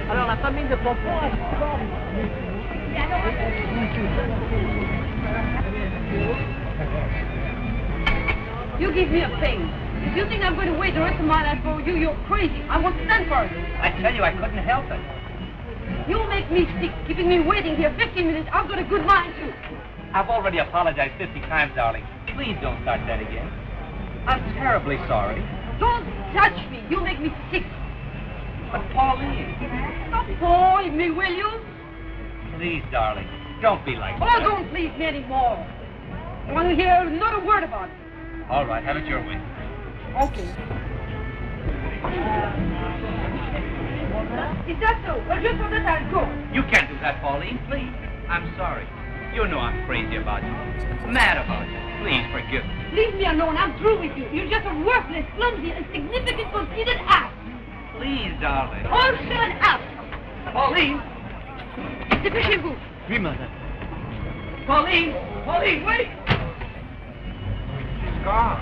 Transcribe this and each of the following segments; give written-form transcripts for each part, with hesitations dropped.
Alors la famille de Pompon a You give me a thing. If you think I'm going to wait the rest of my life for you, you're crazy. I won't stand for it. I tell you, I couldn't help it. You make me sick, keeping me waiting here 15 minutes. I've got a good mind to. I've already apologized 50 times, darling. Please don't start that again. I'm terribly sorry. Don't touch me. You make me sick. But Pauline... Stop boring me, will you? Please, darling, don't be like Oh, that. don't please me anymore. I want to hear not a word about it. All right, have it your way. Okay. Is that so? Well, just for that, I'll go. You can't do that, Pauline, please. I'm sorry. You know I'm crazy about you. Mad about you. Please forgive me. Leave me alone. I'm through with you. You're just a worthless, clumsy, insignificant, conceited ass. Please, darling. Also an ass. Pauline! Dépêchez-vous. Oui, madame. Pauline! Pauline, wait! She's gone.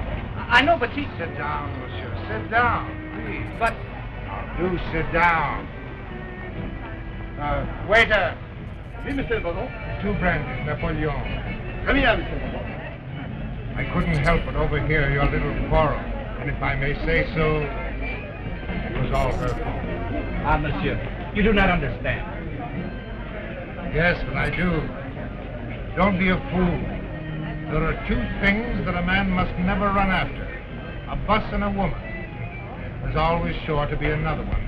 I know, but she... Sit down, monsieur. Sit down, please. But... Do sit down. Waiter. Oui, monsieur le baron. 2 brandies, Napoleon. Très bien, monsieur le baron. I couldn't help but overhear your little quarrel. And if I may say so, it was all her fault. Ah, monsieur, you do not understand. Yes, but I do. Don't be a fool. There are 2 things that a man must never run after. A bus and a woman. There's always sure to be another one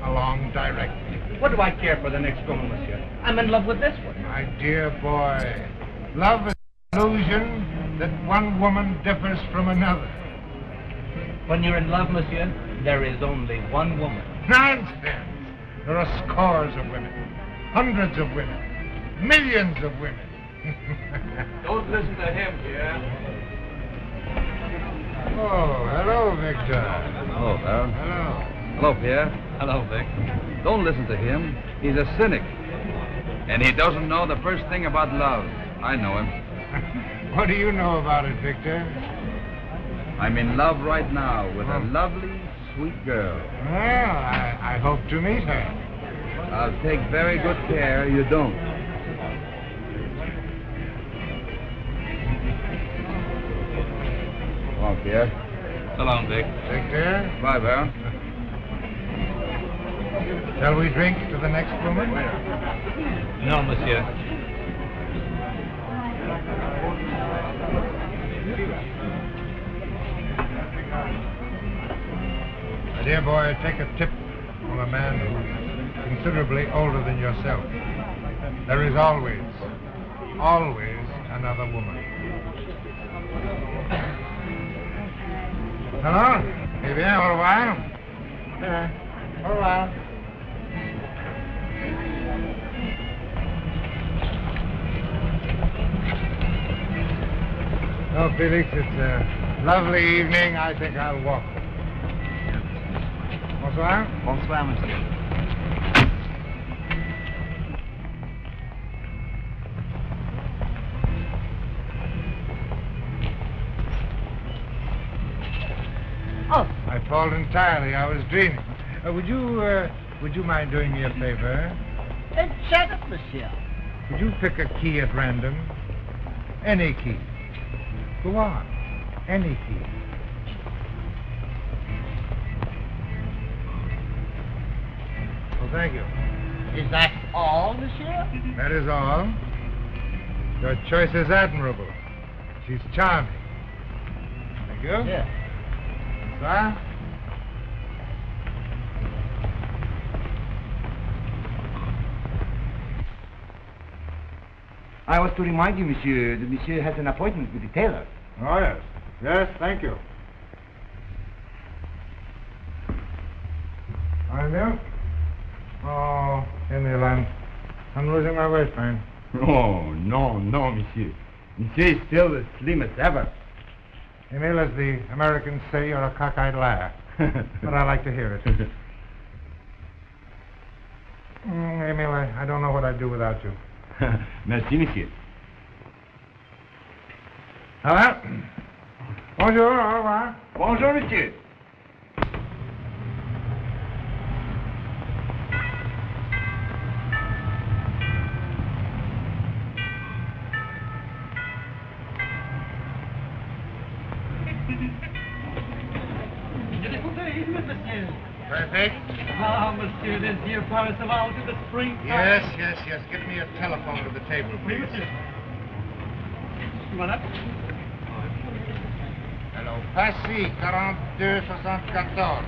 along directly. What do I care for the next woman, monsieur? I'm in love with this one. My dear boy, love is an illusion that one woman differs from another. When you're in love, monsieur, there is only one woman. Nonsense! There are scores of women, hundreds of women, millions of women. Don't listen to him, dear. Oh, hello, Victor. Hello, Baron. Hello. Hello, Pierre. Hello, Vic. Don't listen to him. He's a cynic. And he doesn't know the first thing about love. I know him. What do you know about it, Victor? I'm in love right now with a lovely, sweet girl. Well, I hope to meet her. I'll take very good care you don't. Come on, Pierre. So long, Vic. Victor, Bye, Baron. shall we drink to the next woman? No, monsieur. My dear boy, take a tip from a man who's considerably older than yourself. There is always another woman. Hello? Eh bien, au revoir. Au revoir. Oh, Felix, it's a lovely evening. I think I'll walk. Bonsoir. Bonsoir, monsieur. Oh. I fault entirely. I was dreaming. Would you mind doing me a favor? Shut up, monsieur. Would you pick a key at random? Any key. Go on. Any key. Well, thank you. Is that all, monsieur? That is all. Your choice is admirable. She's charming. Thank you. Yes. Bonsoir. I was to remind you, monsieur, that monsieur has an appointment with the tailor. Oh, yes. Yes, thank you. Milk? Oh, Emil, I'm losing my waistline. Oh, no, monsieur. Monsieur is still as slim as ever. Emil, as the Americans say, you're a cockeyed liar. But I like to hear it. Emil, I don't know what I'd do without you. Merci, monsieur. Au revoir. Bonjour, au revoir. Bonjour, monsieur. Perfect. Ah, monsieur, this dear Paris of ours in the spring. Yes. Get me a telephone to the table, please. You want up? Hello. Passy, 4274.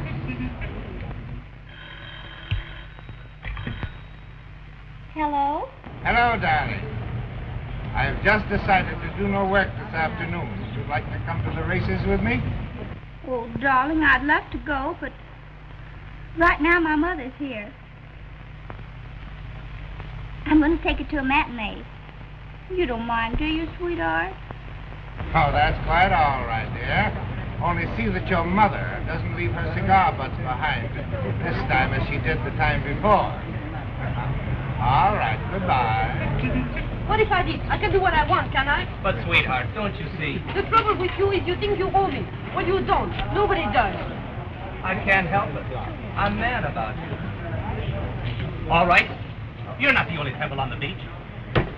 Hello? Hello, darling. I have just decided to do no work this afternoon. Would you like to come to the races with me? Oh, darling, I'd love to go, but right now my mother's here. I'm going to take her to a matinee. You don't mind, do you, sweetheart? Oh, that's quite all right, dear. Only see that your mother doesn't leave her cigar butts behind this time as she did the time before. All right, goodbye. What if I did? I can do what I want, can I? But, sweetheart, don't you see? The trouble with you is you think you owe me. Well, you don't. Nobody does. I can't help it. I'm mad about you. All right. You're not the only pebble on the beach.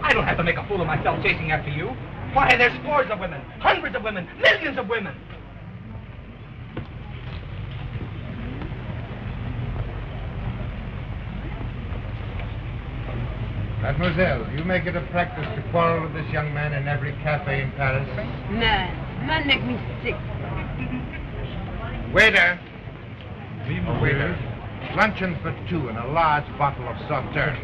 I don't have to make a fool of myself chasing after you. Why, there's scores of women, hundreds of women, millions of women. Mademoiselle, you make it a practice to quarrel with this young man in every cafe in Paris? Man make me sick. Waiter. Oh, waiter. Luncheon for two and a large bottle of Sauterne.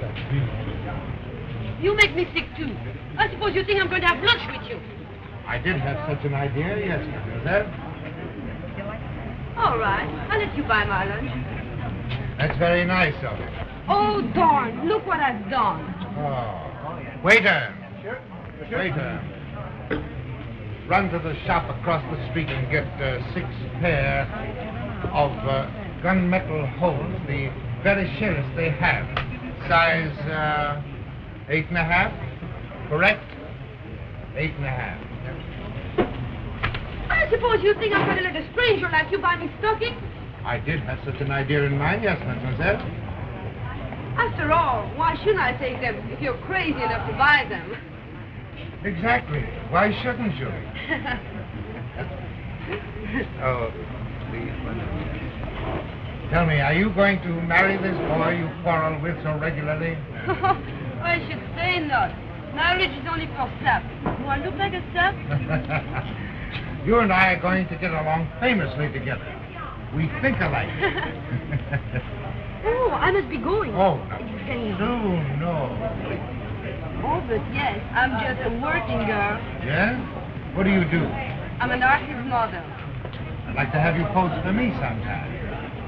You make me sick, too. I suppose you think I'm going to have lunch with you. I did have such an idea, yes, mademoiselle. All right. I'll let you buy my lunch. That's very nice of you. Oh, darn. Look what I've done. Oh. Waiter. Waiter. Run to the shop across the street and get 6 pair of gunmetal hose, the very sheriffs they have. Size 8.5, correct? 8.5. I suppose you think I'm going to let a stranger like you buy me stockings? I did have such an idea in mind, yes, mademoiselle. After all, why shouldn't I take them if you're crazy enough to buy them? Exactly. Why shouldn't you? Oh, please, mademoiselle. Tell me, are you going to marry this boy you quarrel with so regularly? I should say not. Marriage is only for sap. Do I look like a sap? You and I are going to get along famously together. We think alike. Oh, I must be going. Oh, no. It's getting No. Oh, but yes, I'm just a working girl. Yeah? What do you do? I'm an artist model. I'd like to have you pose for me sometime.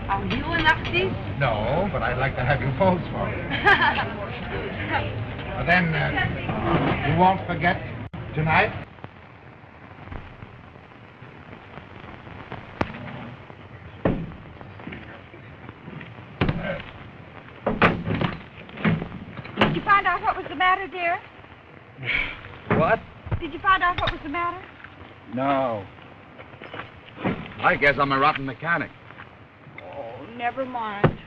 Are you an artist? No, but I'd like to have you pose for me. Well, then, you won't forget tonight? Did you find out what was the matter, dear? What? Did you find out what was the matter? No. I guess I'm a rotten mechanic. Oh, never mind.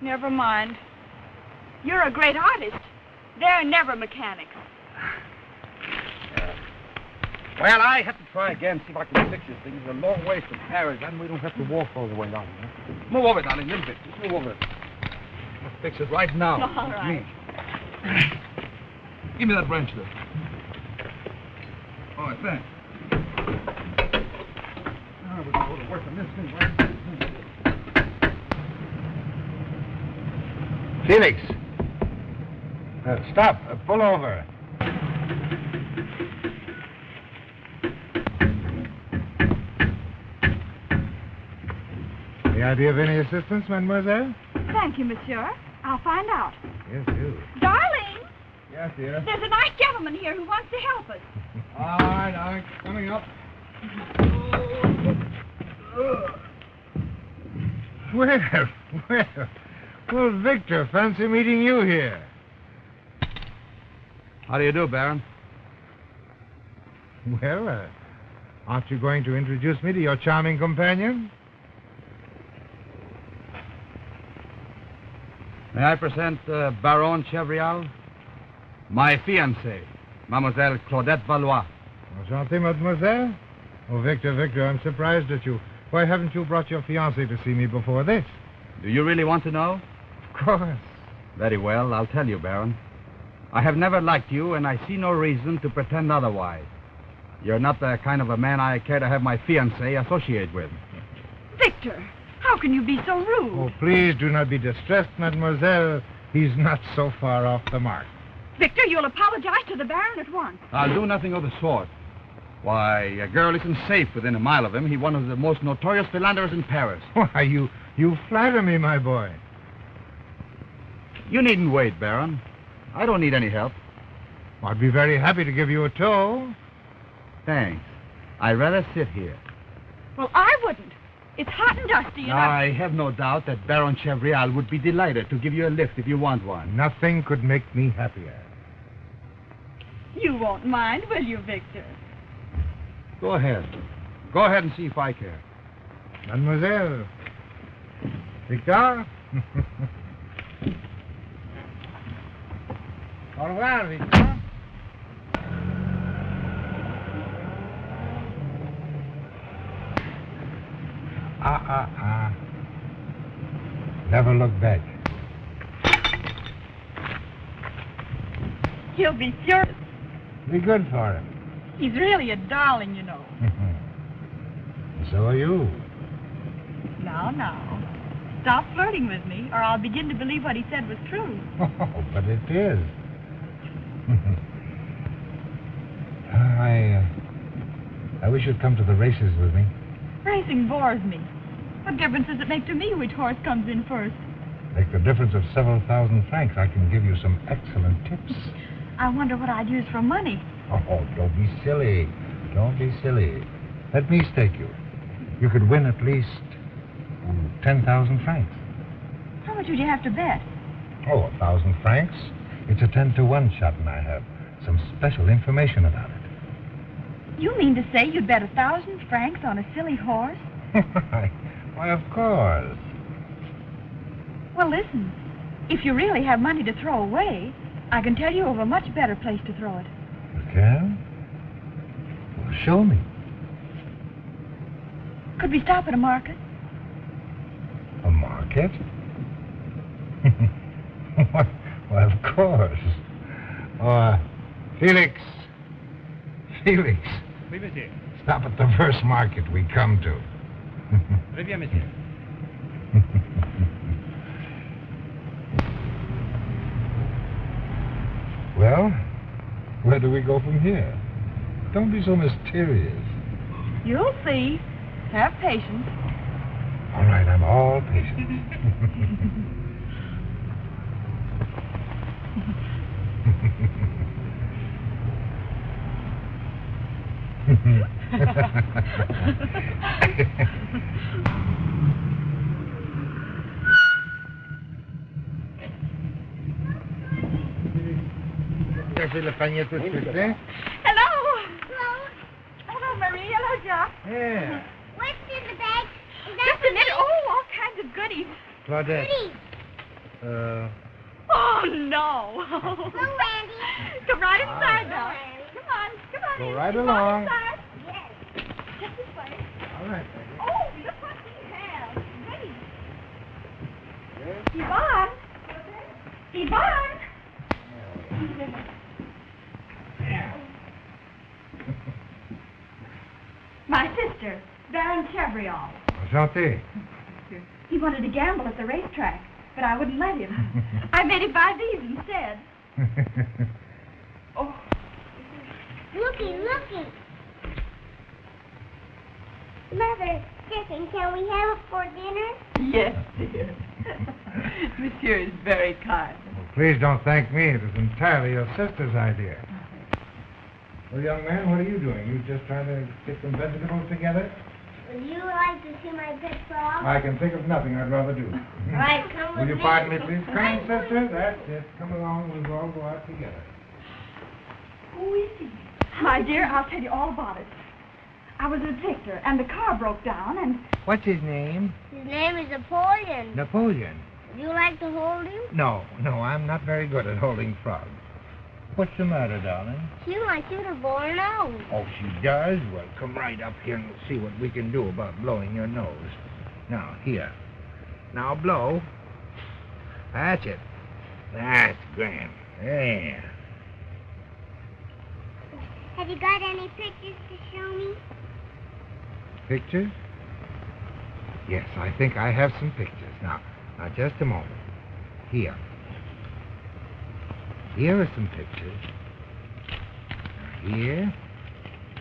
Never mind. You're a great artist. They're never mechanics. Well, I have to try again, see if I can fix this thing. It's a long ways from Paris, and we don't have to walk all the way down here. Move over, darling, a little bit. Just move over. I'll fix it right now. All right. Me. Give me that wrench there. All right, thanks. Now we're going to go to work on this thing, right? Felix. Stop. Pull over. Any idea of any assistance, mademoiselle? Thank you, monsieur. I'll find out. Yes, you. Darling, Yes, dear. there's a nice gentleman here who wants to help us. All right, coming up. Well, Victor, fancy meeting you here. How do you do, Baron? Well, aren't you going to introduce me to your charming companion? May I present Baron Chevrial? My fiancée, Mademoiselle Claudette Valois. Enchanté, mademoiselle. Oh, Victor, I'm surprised at you. Why haven't you brought your fiancée to see me before this? Do you really want to know? Of course. Very well, I'll tell you, Baron. I have never liked you, and I see no reason to pretend otherwise. You're not the kind of a man I care to have my fiancée associate with. Victor, how can you be so rude? Oh, please do not be distressed, mademoiselle. He's not so far off the mark. Victor, you'll apologize to the Baron at once. I'll do nothing of the sort. Why, a girl isn't safe within a mile of him. He's one of the most notorious philanderers in Paris. Why, you flatter me, my boy. You needn't wait, Baron. I don't need any help. I'd be very happy to give you a tow. Thanks. I'd rather sit here. Well, I wouldn't. It's hot and dusty, and I have no doubt that Baron Chevrial would be delighted to give you a lift if you want one. Nothing could make me happier. You won't mind, will you, Victor? Go ahead. Go ahead and see if I care. Mademoiselle. Victor? Au revoir, Victor. Never look back. He'll be furious. Be good for him. He's really a darling, you know. So are you. Now. Stop flirting with me, or I'll begin to believe what he said was true. Oh, but it is. I wish you'd come to the races with me. Racing bores me. What difference does it make to me which horse comes in first? Make the difference of several thousand francs. I can give you some excellent tips. I wonder what I'd use for money. Oh, don't be silly. Don't be silly. Let me stake you. You could win at least 10,000 francs. How much would you have to bet? Oh, 1,000 francs? It's a 10-to-1 shot, and I have some special information about it. You mean to say you'd bet 1,000 francs on a silly horse? Why, of course. Well, listen. If you really have money to throw away, I can tell you of a much better place to throw it. You can? Well, show me. Could we stop at a market? A market? Why, of course. Oh, Felix. Oui, monsieur. Stop at the first market we come to. Très bien, monsieur. Well, where do we go from here? Don't be so mysterious. You'll see. Have patience. All right, I'm all patience. Cherchez le panier tout de suite, hein? Hello. Hello, Marie. Hello, Jock. Yeah. What's in the bag? Is that Just a minute. Oh, all kinds of goodies. Claudette. goodies? Oh, no. Hello, Randy. Come right inside now. Randy. Come on Go in. right Come along. on inside. Yes. Just this way. All right. Oh, look what we have. Goodies. Yvonne. Yvonne. My sister, Baron Chevrial. Enchanté. He wanted to gamble at the racetrack, but I wouldn't let him. I made him buy these instead. Oh. Looky. Mother, Stephen, can we have it for dinner? Yes, dear. Monsieur is very kind. Well, please don't thank me. It was entirely your sister's idea. Well, young man, what are you doing? You just trying to get some vegetables together? Would you like to see my pet frog? I can think of nothing I'd rather do. All right, come Will with you me. pardon me, please? Come, Right. sister. That's it. Come along. We'll all go out together. Who is he? My dear, I'll tell you all about it. I was with Victor, and the car broke down, and... What's his name? His name is Napoleon. Napoleon. Would you like to hold him? No, I'm not very good at holding frogs. What's the matter, darling? She wants you to blow her nose. Oh, she does? Well, come right up here and we'll see what we can do about blowing your nose. Now, here. Now, blow. That's it. That's grand. There. Have you got any pictures to show me? Pictures? Yes, I think I have some pictures. Now, just a moment. Here. Here are some pictures. Now,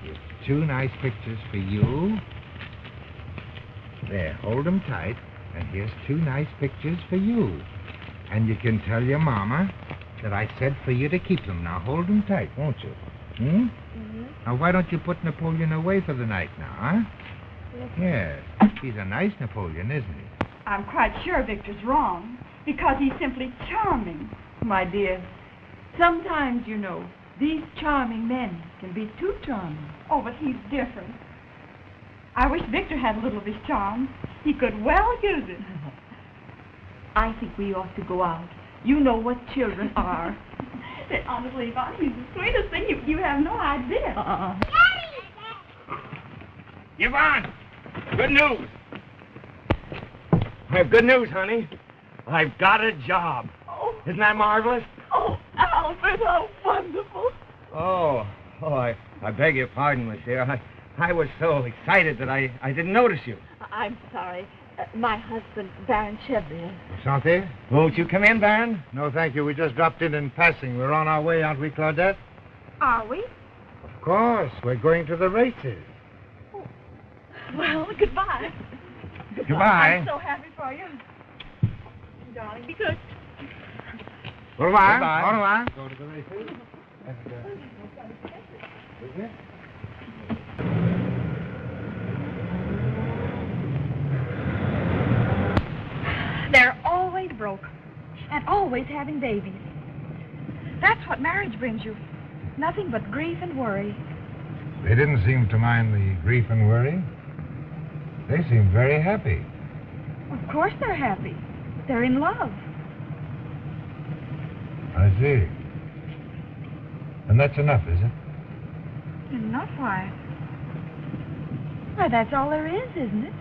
here's 2 nice pictures for you. There, hold them tight. And here's 2 nice pictures for you. And you can tell your mama that I said for you to keep them. Now, hold them tight, won't you? Hmm? Mm-hmm. Now, why don't you put Napoleon away for the night now, huh? Yes. He's a nice Napoleon, isn't he? I'm quite sure Victor's wrong, because he's simply charming. My dear, sometimes, you know, these charming men can be too charming. Oh, but he's different. I wish Victor had a little of his charm. He could well use it. I think we ought to go out. You know what children are. Honestly, Yvonne, he's the sweetest thing. You have no idea. Yvonne! Good news! I have good news, honey. I've got a job. Oh. Isn't that marvelous? Oh, Alfred, how wonderful. Oh, I beg your pardon, monsieur. I was so excited that I didn't notice you. I'm sorry. My husband, Baron Chevrier. Santé? Won't you come in, Baron? No, thank you. We just dropped in passing. We're on our way, aren't we, Claudette? Are we? Of course. We're going to the races. Well, goodbye. Goodbye. I'm so happy for you. Darling, be good. Au revoir. Goodbye. Au revoir. Go to the races. They're always broke and always having babies. That's what marriage brings you. Nothing but grief and worry. They didn't seem to mind the grief and worry. They seemed very happy. Of course they're happy. They're in love. I see. And that's enough, is it? Enough, why? Why, that's all there is, isn't it?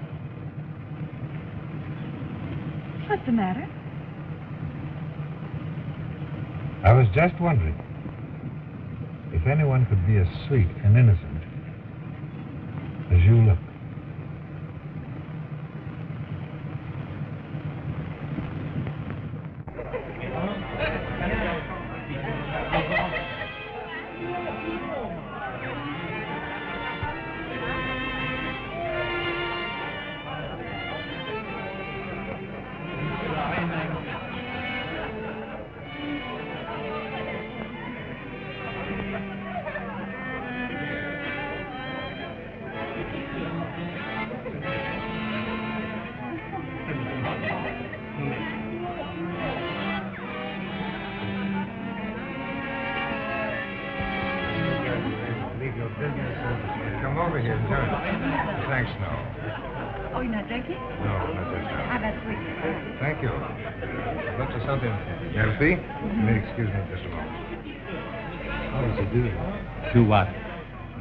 What's the matter? I was just wondering if anyone could be as sweet and innocent as you look. Come over here and join us. Thanks, no. Oh, you're not drinking? No, not this time. Ah, that's sweet. Thank you. Look for something healthy. You may excuse me just a moment. How does he do it? Do what?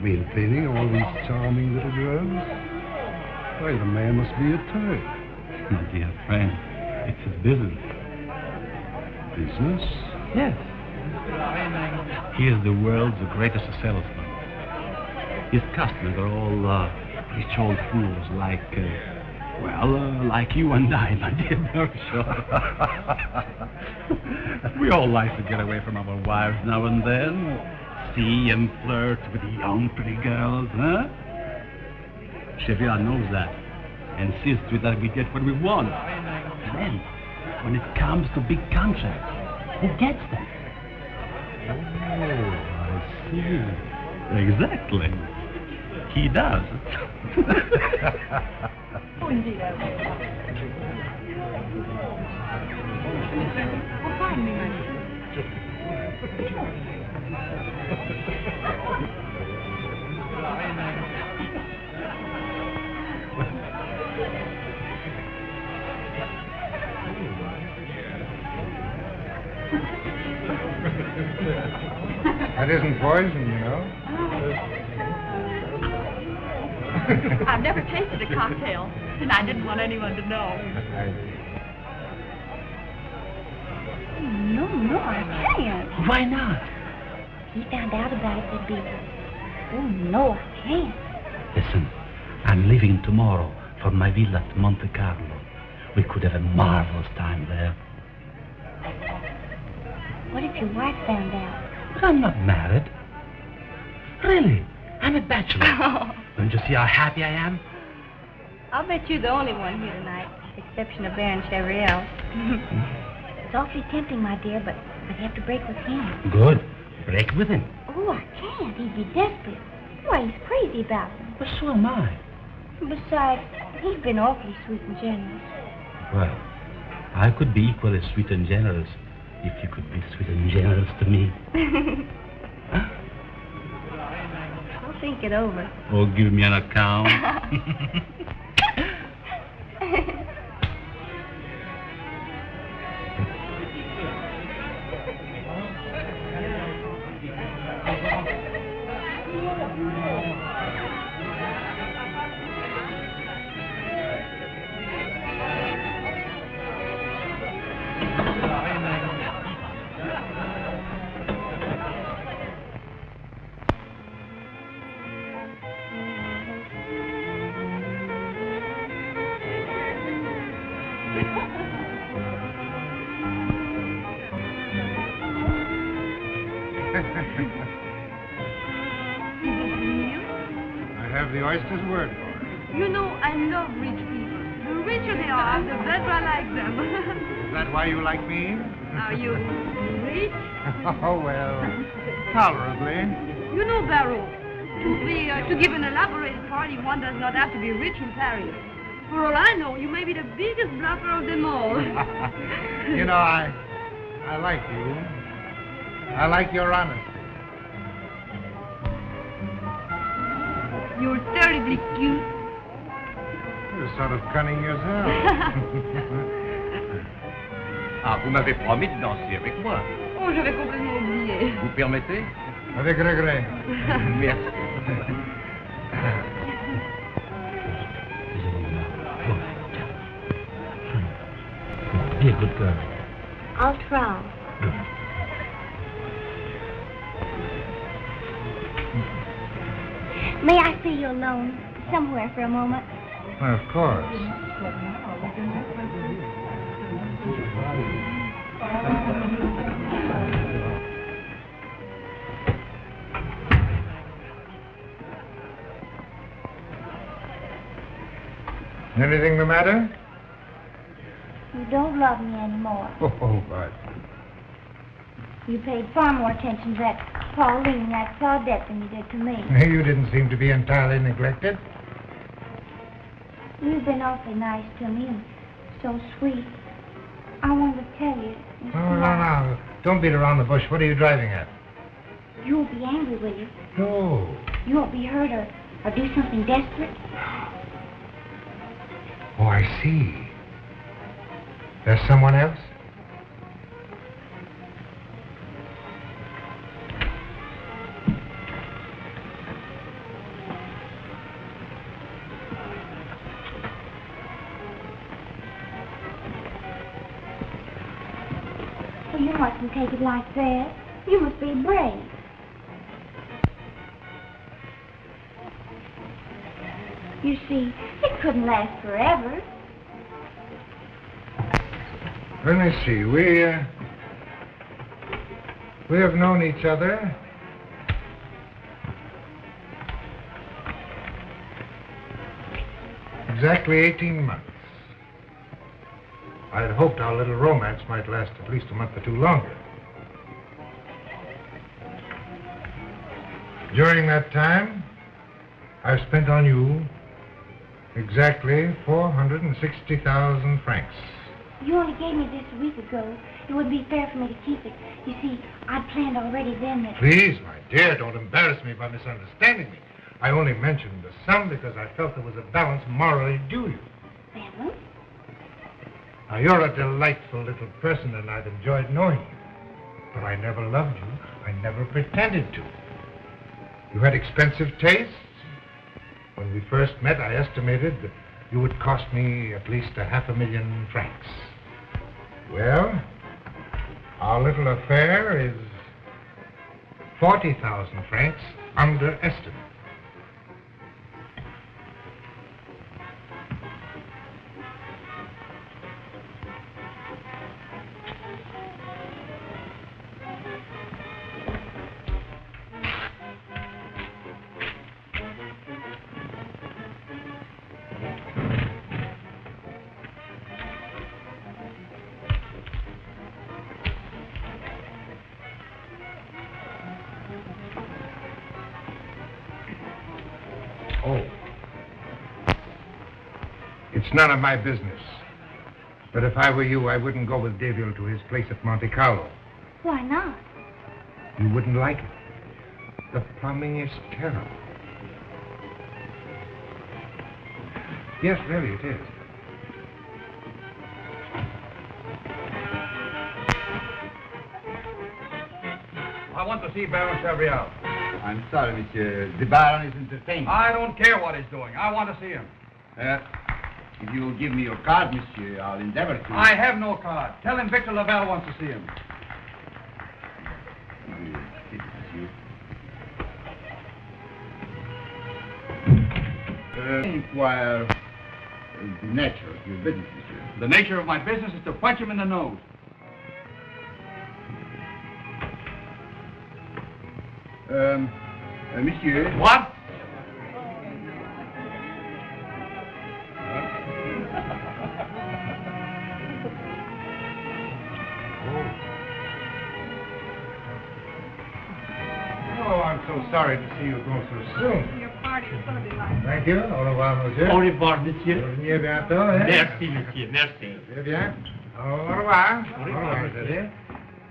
Maintaining all these charming little girls? Why, the man must be a Turk. My dear friend, it's his business. Business? Yes. He is the world's greatest salesman. His customers are all rich old fools like, like you and I, my dear Marshall. We all like to get away from our wives now and then. See and flirt with the young, pretty girls, huh? Chevrier knows that and sees to it that we get what we want. And then, when it comes to big contracts, who gets them? Oh, I see. Exactly. He does. Oh, indeed, I will. Oh, pardon me, my dear. That isn't poison, you know. I've never tasted a cocktail, and I didn't want anyone to know. No, I can't. Why not? He found out about it, there'd be... Oh, no, I can't. Listen, I'm leaving tomorrow for my villa at Monte Carlo. We could have a marvelous time there. What if your wife found out? But I'm not married. Really, I'm a bachelor. Don't you see how happy I am? I'll bet you're the only one here tonight, exception of Baron Chevriel. It's awfully tempting, my dear, but I'd have to break with him. Good. Break with him. Oh, I can't. He'd be desperate. Why, he's crazy about me. But so am I. Besides, he's been awfully sweet and generous. Well, I could be equally sweet and generous if you could be sweet and generous to me. Huh? I'll think it over. Oh, give me an account. I have the oyster's word for it. You know, I love rich people. The richer they are, the better I like them. Is that why you like me? Are you rich? Oh, well, tolerably. You know, Barrow, to give an elaborate party, one does not have to be rich in Paris. For all I know, you may be the biggest bluffer of them all. You know, I like you. I like your honesty. You're terribly cute. You're sort of cunning yourself. Ah, vous m'avez promis de danser avec moi. Oh, j'avais complètement oublié. Vous permettez? Avec regret. Merci. Be a good girl. I'll try. Good. May I see you alone somewhere for a moment? Well, of course. Anything the matter? You don't love me anymore. Oh, but... You paid far more attention to that Pauline, that Claudette, than you did to me. You didn't seem to be entirely neglected. You've been awfully nice to me and so sweet. I wanted to tell you. No. Don't beat around the bush. What are you driving at? You won't be angry, will you? No. You won't be hurt or do something desperate? Oh, I see. There's someone else? Well, you mustn't take it like that. You must be brave. You see, it couldn't last forever. Let me see. We have known each other exactly 18 months. I had hoped our little romance might last at least a month or two longer. During that time, I've spent on you exactly 460,000 francs. You only gave me this a week ago. It wouldn't be fair for me to keep it. You see, I'd planned already then that... Please, my dear, don't embarrass me by misunderstanding me. I only mentioned the sum because I felt there was a balance morally due you. Balance? Now, you're a delightful little person, and I've enjoyed knowing you. But I never loved you. I never pretended to. You had expensive tastes. When we first met, I estimated that you would cost me at least 500,000 francs. Well, our little affair is 40,000 francs under estimate. It's none of my business. But if I were you, I wouldn't go with Deville to his place at Monte Carlo. Why not? You wouldn't like it. The plumbing is terrible. Yes, really, it is. I want to see Baron Chabriel. I'm sorry, monsieur. The Baron is entertained. I don't care what he's doing. I want to see him. If you will give me your card, monsieur, I'll endeavor to... I have no card. Tell him Victor Lavelle wants to see him. Inquire the nature of your business, monsieur. The nature of my business is to punch him in the nose. Monsieur... What? Oh, I'm so sorry to see you go so soon. Your party is so delightful. Thank you. Au revoir, monsieur. Au revoir, monsieur. Revenez bientôt, hein? Merci, monsieur, merci. Très bien. Au revoir. Au revoir, monsieur.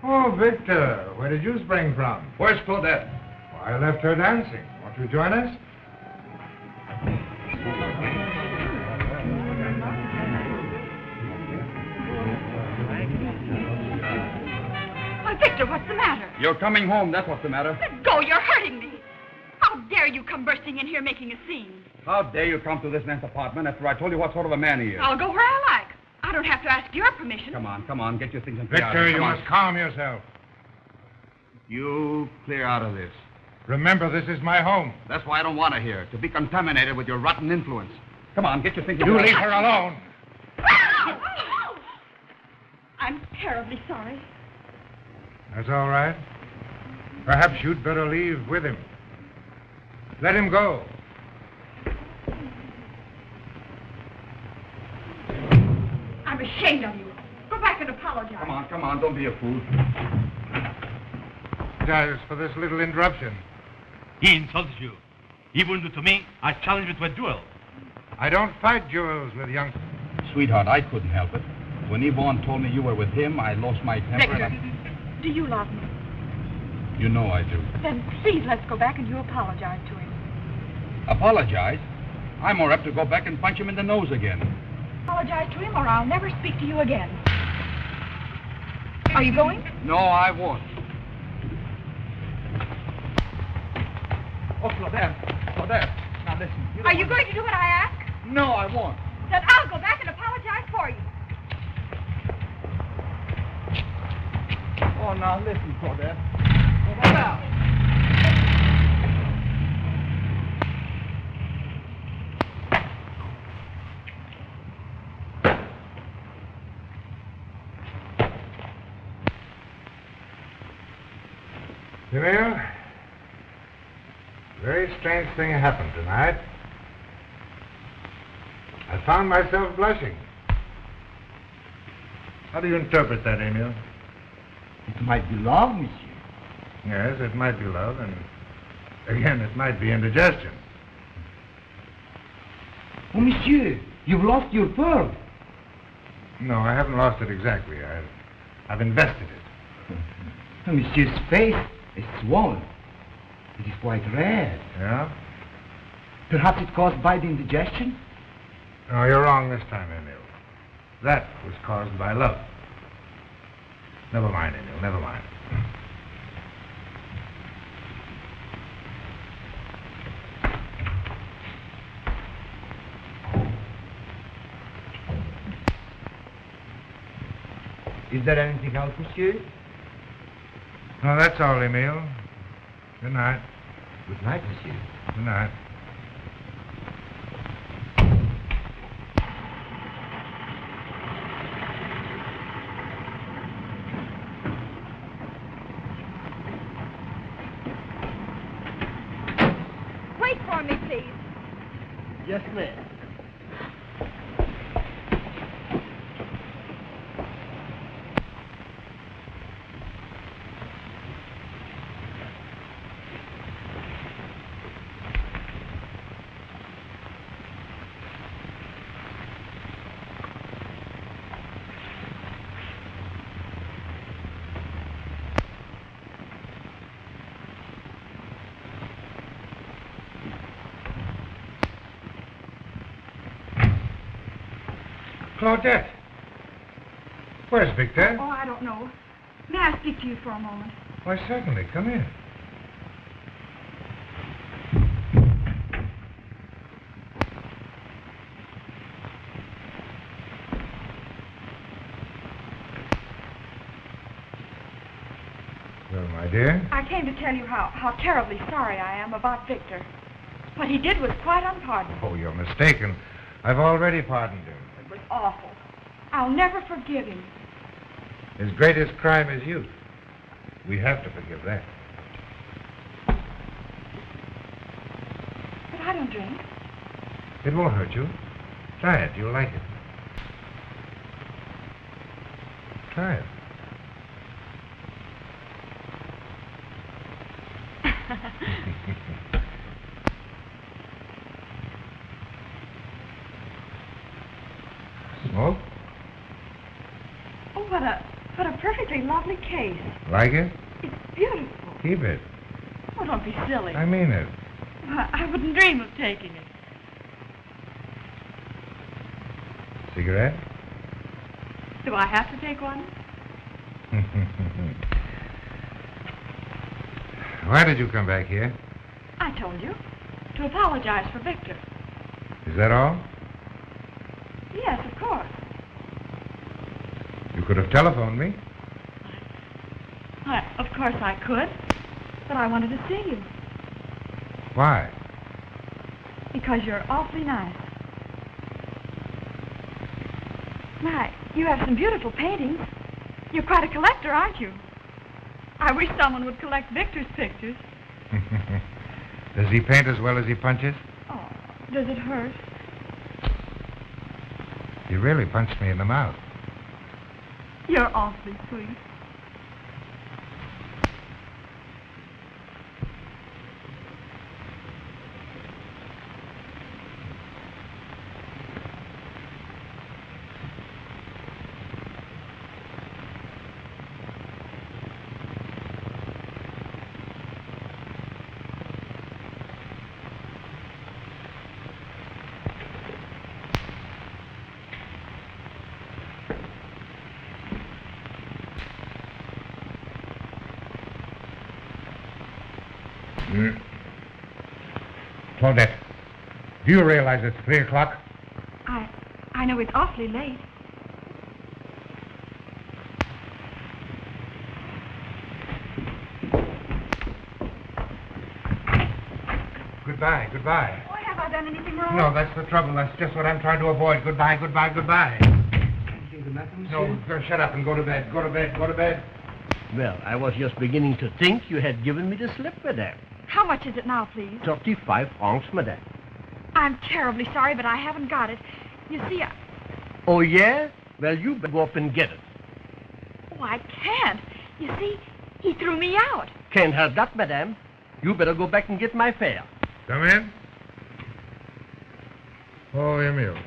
Oh, Victor, where did you spring from? Where's Claudette? I left her dancing. Want to join us? Why, Victor, what's the matter? You're coming home, that's what's the matter. Let go, you're hurting me. How dare you come bursting in here making a scene? How dare you come to this man's apartment after I told you what sort of a man he is? I'll go where I like. I don't have to ask your permission. Come on, get your things and Victor, you must calm yourself. You clear out of this. Remember, this is my home. That's why I don't want her here, to be contaminated with your rotten influence. Come on, get your things and You leave her alone. I'm terribly sorry. That's all right. Perhaps you'd better leave with him. Let him go. I'm ashamed of you. Go back and apologize. Come on, don't be a fool. Apologize for this little interruption. He insulted you. He wouldn't do to me. I challenge you to a duel. I don't fight duels with young... Sweetheart, I couldn't help it. When Yvonne told me you were with him, I lost my temper. Victor, do you love me? You know I do. Then please let's go back and you apologize to him. Apologize? I'm more apt to go back and punch him in the nose again. Apologize to him or I'll never speak to you again. Are you going? No, I won't. Oh, Claudette. Now listen. Are you going to do what I ask? No, I won't. Then I'll go back and apologize for you. Oh, now listen, Claudette. What about? You know, very strange thing happened tonight. I found myself blushing. How do you interpret that, Emile? It might be love, monsieur. Yes, it might be love, and again, it might be indigestion. Oh, monsieur, you've lost your pearl. No, I haven't lost it exactly. I've invested it. Oh, monsieur's face is swollen. It is quite red. Yeah? Perhaps it's caused by the indigestion? No, you're wrong this time, Emile. That was caused by love. Never mind, Emile, never mind. Is there anything else, monsieur? No, that's all, Emile. Good night. Good night, monsieur. Good night. Wait for me, please. Yes, ma'am. Claudette. Where's Victor? Oh, I don't know. May I speak to you for a moment? Why, certainly. Come in. Well, my dear. I came to tell you how terribly sorry I am about Victor. What he did was quite unpardonable. Oh, you're mistaken. I've already pardoned him. It was awful. I'll never forgive him. His greatest crime is youth. We have to forgive that. But I don't drink. It won't hurt you. Try it. You'll like it. Try it. Smoke? Oh, what a perfectly lovely case. Like it? It's beautiful. Keep it. Oh, don't be silly. I mean it. I wouldn't dream of taking it. Cigarette? Do I have to take one? Why did you come back here? I told you. To apologize for Victor. Is that all? Yes, of course. You could have telephoned me. Of course I could. But I wanted to see you. Why? Because you're awfully nice. My, you have some beautiful paintings. You're quite a collector, aren't you? I wish someone would collect Victor's pictures. Does he paint as well as he punches? Oh, does it hurt? You really punched me in the mouth. You're awfully sweet. Claudette, do you realize it's 3 o'clock? I know it's awfully late. Goodbye, goodbye. Oh, have I done anything wrong? No, that's the trouble. That's just what I'm trying to avoid. Goodbye, goodbye, goodbye. Anything the matter, monsieur? No, shut up and go to bed. Go to bed, go to bed. Well, I was just beginning to think you had given me the slip, madame. How much is it now, please? 35 francs, madame. I'm terribly sorry, but I haven't got it. You see, Oh, yeah? Well, you better go up and get it. Oh, I can't. You see, he threw me out. Can't help that, madame. You better go back and get my fare. Come in. Oh, Emile.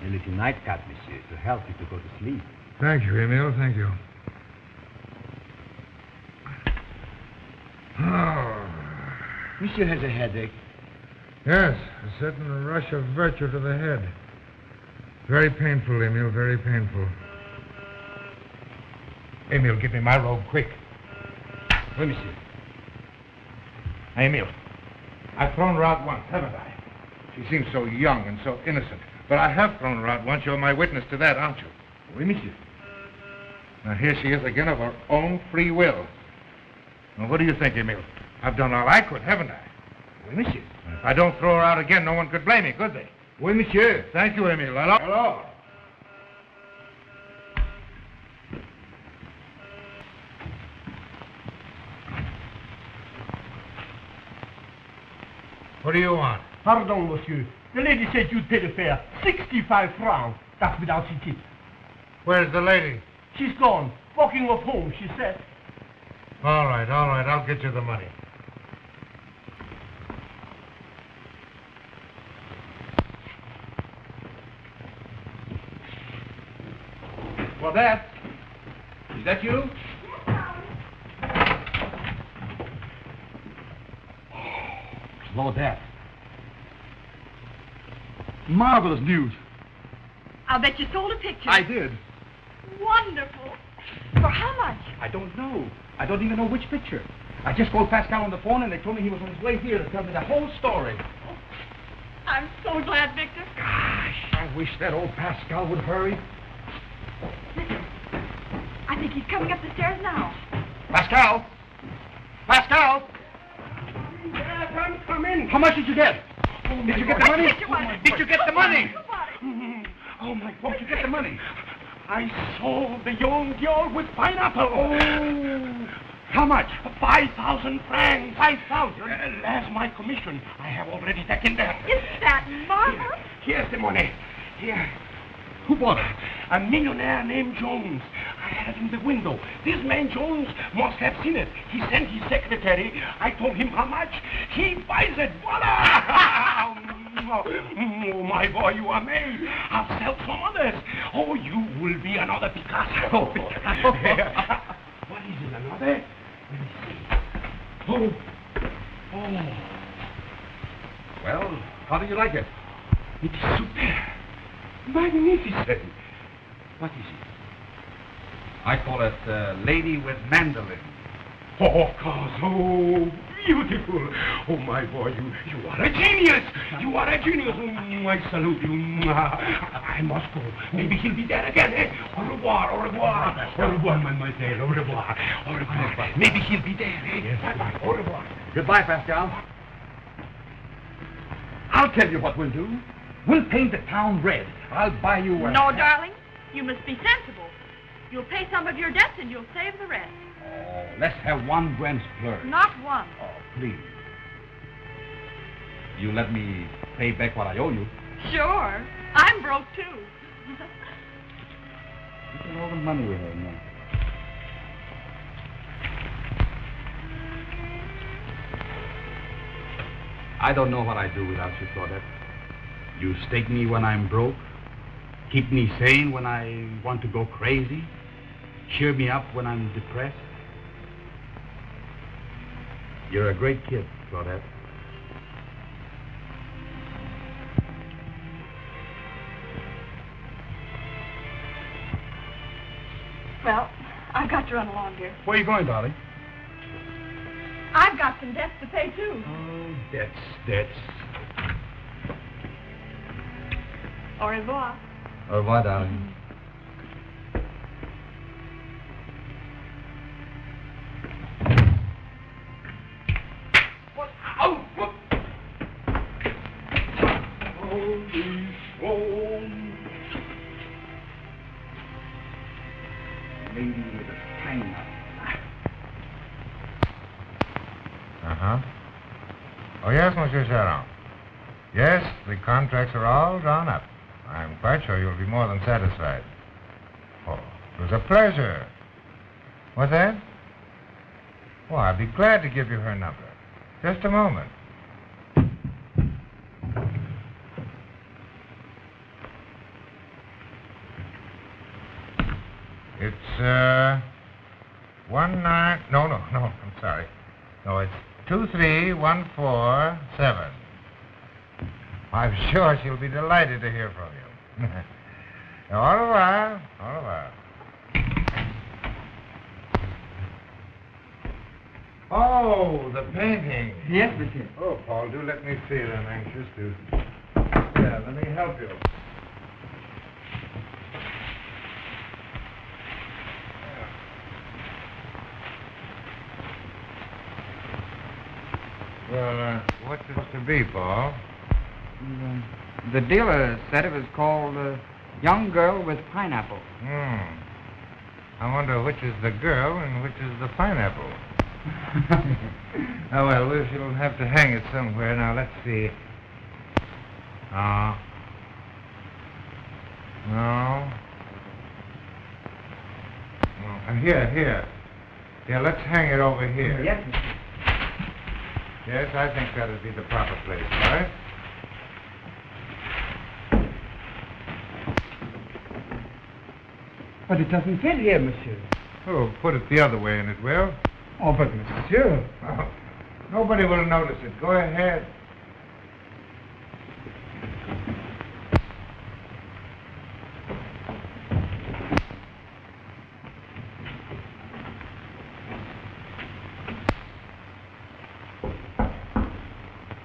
A little nightcap, monsieur, to help you to go to sleep. Thank you, Emile. Thank you. Oh. Monsieur has a headache. Yes, a certain rush of virtue to the head. Very painful, Emile, very painful. Emile, give me my robe, quick. Oui, monsieur. Emile, I've thrown her out once, haven't I? She seems so young and so innocent. But I have thrown her out once. You're my witness to that, aren't you? Oui, monsieur. Now, here she is again of her own free will. Now, what do you think, Emile? I've done all I could, haven't I? Oui, monsieur. If I don't throw her out again, no one could blame me, could they? Oui, monsieur. Thank you, Emile. Hello? What do you want? Pardon, monsieur. The lady said you'd pay the fare. 65 francs. That's without ticket. Where's the lady? She's gone. Walking off home, she said. All right. I'll get you the money. Claudette? Is that you? Claudette. Marvelous news. I'll bet you sold a picture. I did. Wonderful. For how much? I don't know. I don't even know which picture. I just called Pascal on the phone and they told me he was on his way here to tell me the whole story. I'm so glad, Victor. Gosh, I wish that old Pascal would hurry. Listen, I think he's coming up the stairs now. Pascal! Pascal! Yeah, come in. How much did you get? Did you get the money? Did you get the money? Oh, my God, did you get the money? I sold the young girl with pineapple. Oh. How much? 5,000 francs. 5,000? As my commission, I have already taken that. Isn't that marvelous? Here's the money. Here. Who bought it? A millionaire named Jones. I had it in the window. This man Jones must have seen it. He sent his secretary. I told him how much. He buys it. Voila! Oh, my boy, you are made. I'll sell some others. Oh, you will be another Picasso. What is it, another? Let me see. Oh. Well, how do you like it? It is superb. Magnificent. What is it? I call it Lady with Mandolin. Oh, of course. Oh, beautiful. Oh, my boy, you are a genius. You are a genius. I salute you. I must go. Maybe he'll be there again, eh? Au revoir, au revoir. Au revoir, mademoiselle. Au revoir. Au revoir. Maybe he'll be there, eh? Bye-bye. Au revoir. Goodbye, Pascal. I'll tell you what we'll do. We'll paint the town red. I'll buy you a... No, darling. You must be sensible. You'll pay some of your debts and you'll save the rest. Oh, let's have one grand splurge. Not one. Oh, please. You let me pay back what I owe you. Sure. I'm broke, too. Look at all the money we have now. I don't know what I'd do without you, Claudette. You stake me when I'm broke, keep me sane when I want to go crazy, cheer me up when I'm depressed. You're a great kid, Claudette. Well, I've got to run along here. Where are you going, darling? I've got some debts to pay, too. Oh, debts. Au revoir. Au revoir, darling. Lady with a pineapple. Uh-huh. Oh, yes, Monsieur Charon. Yes, the contracts are all drawn up. I'm quite sure you'll be more than satisfied. Oh, it was a pleasure. What's that? Oh, I'd be glad to give you her number. Just a moment. It's, 19... No, I'm sorry. No, it's 23147. I'm sure she'll be delighted to hear from you. Au revoir. Au revoir. Oh, the painting. Yes, monsieur. Oh, Paul, do let me see it. I'm anxious to... Yeah, let me help you. Well, what's it to be, Paul? The dealer said it was called Young Girl with Pineapple. I wonder which is the girl and which is the pineapple. Oh, well, we'll have to hang it somewhere. Now, let's see. No. Here. Yeah, let's hang it over here. Yes. Yes, I think that'll be the proper place, right? But it doesn't fit here, monsieur. Oh, put it the other way and it will. Oh, but monsieur. Oh, nobody will notice it. Go ahead.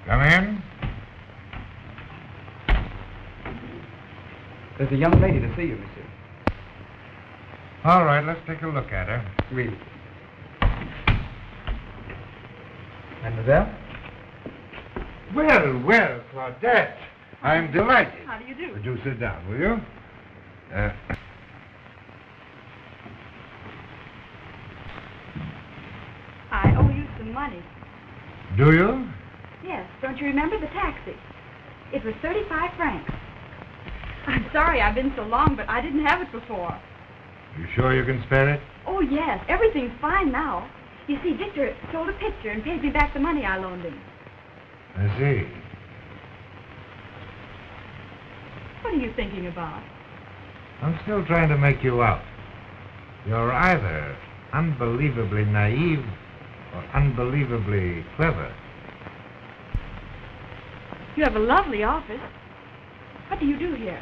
Come in. There's a young lady to see you, monsieur. All right, let's take a look at her. Oui. Mademoiselle? Well, Claudette. I'm delighted. How do you do? Do sit down, will you? I owe you some money. Do you? Yes, don't you remember the taxi? It was 35 francs. I'm sorry I've been so long, but I didn't have it before. You sure you can spare it? Oh, yes, everything's fine now. You see, Victor sold a picture and paid me back the money I loaned him. I see. What are you thinking about? I'm still trying to make you out. You're either unbelievably naive or unbelievably clever. You have a lovely office. What do you do here?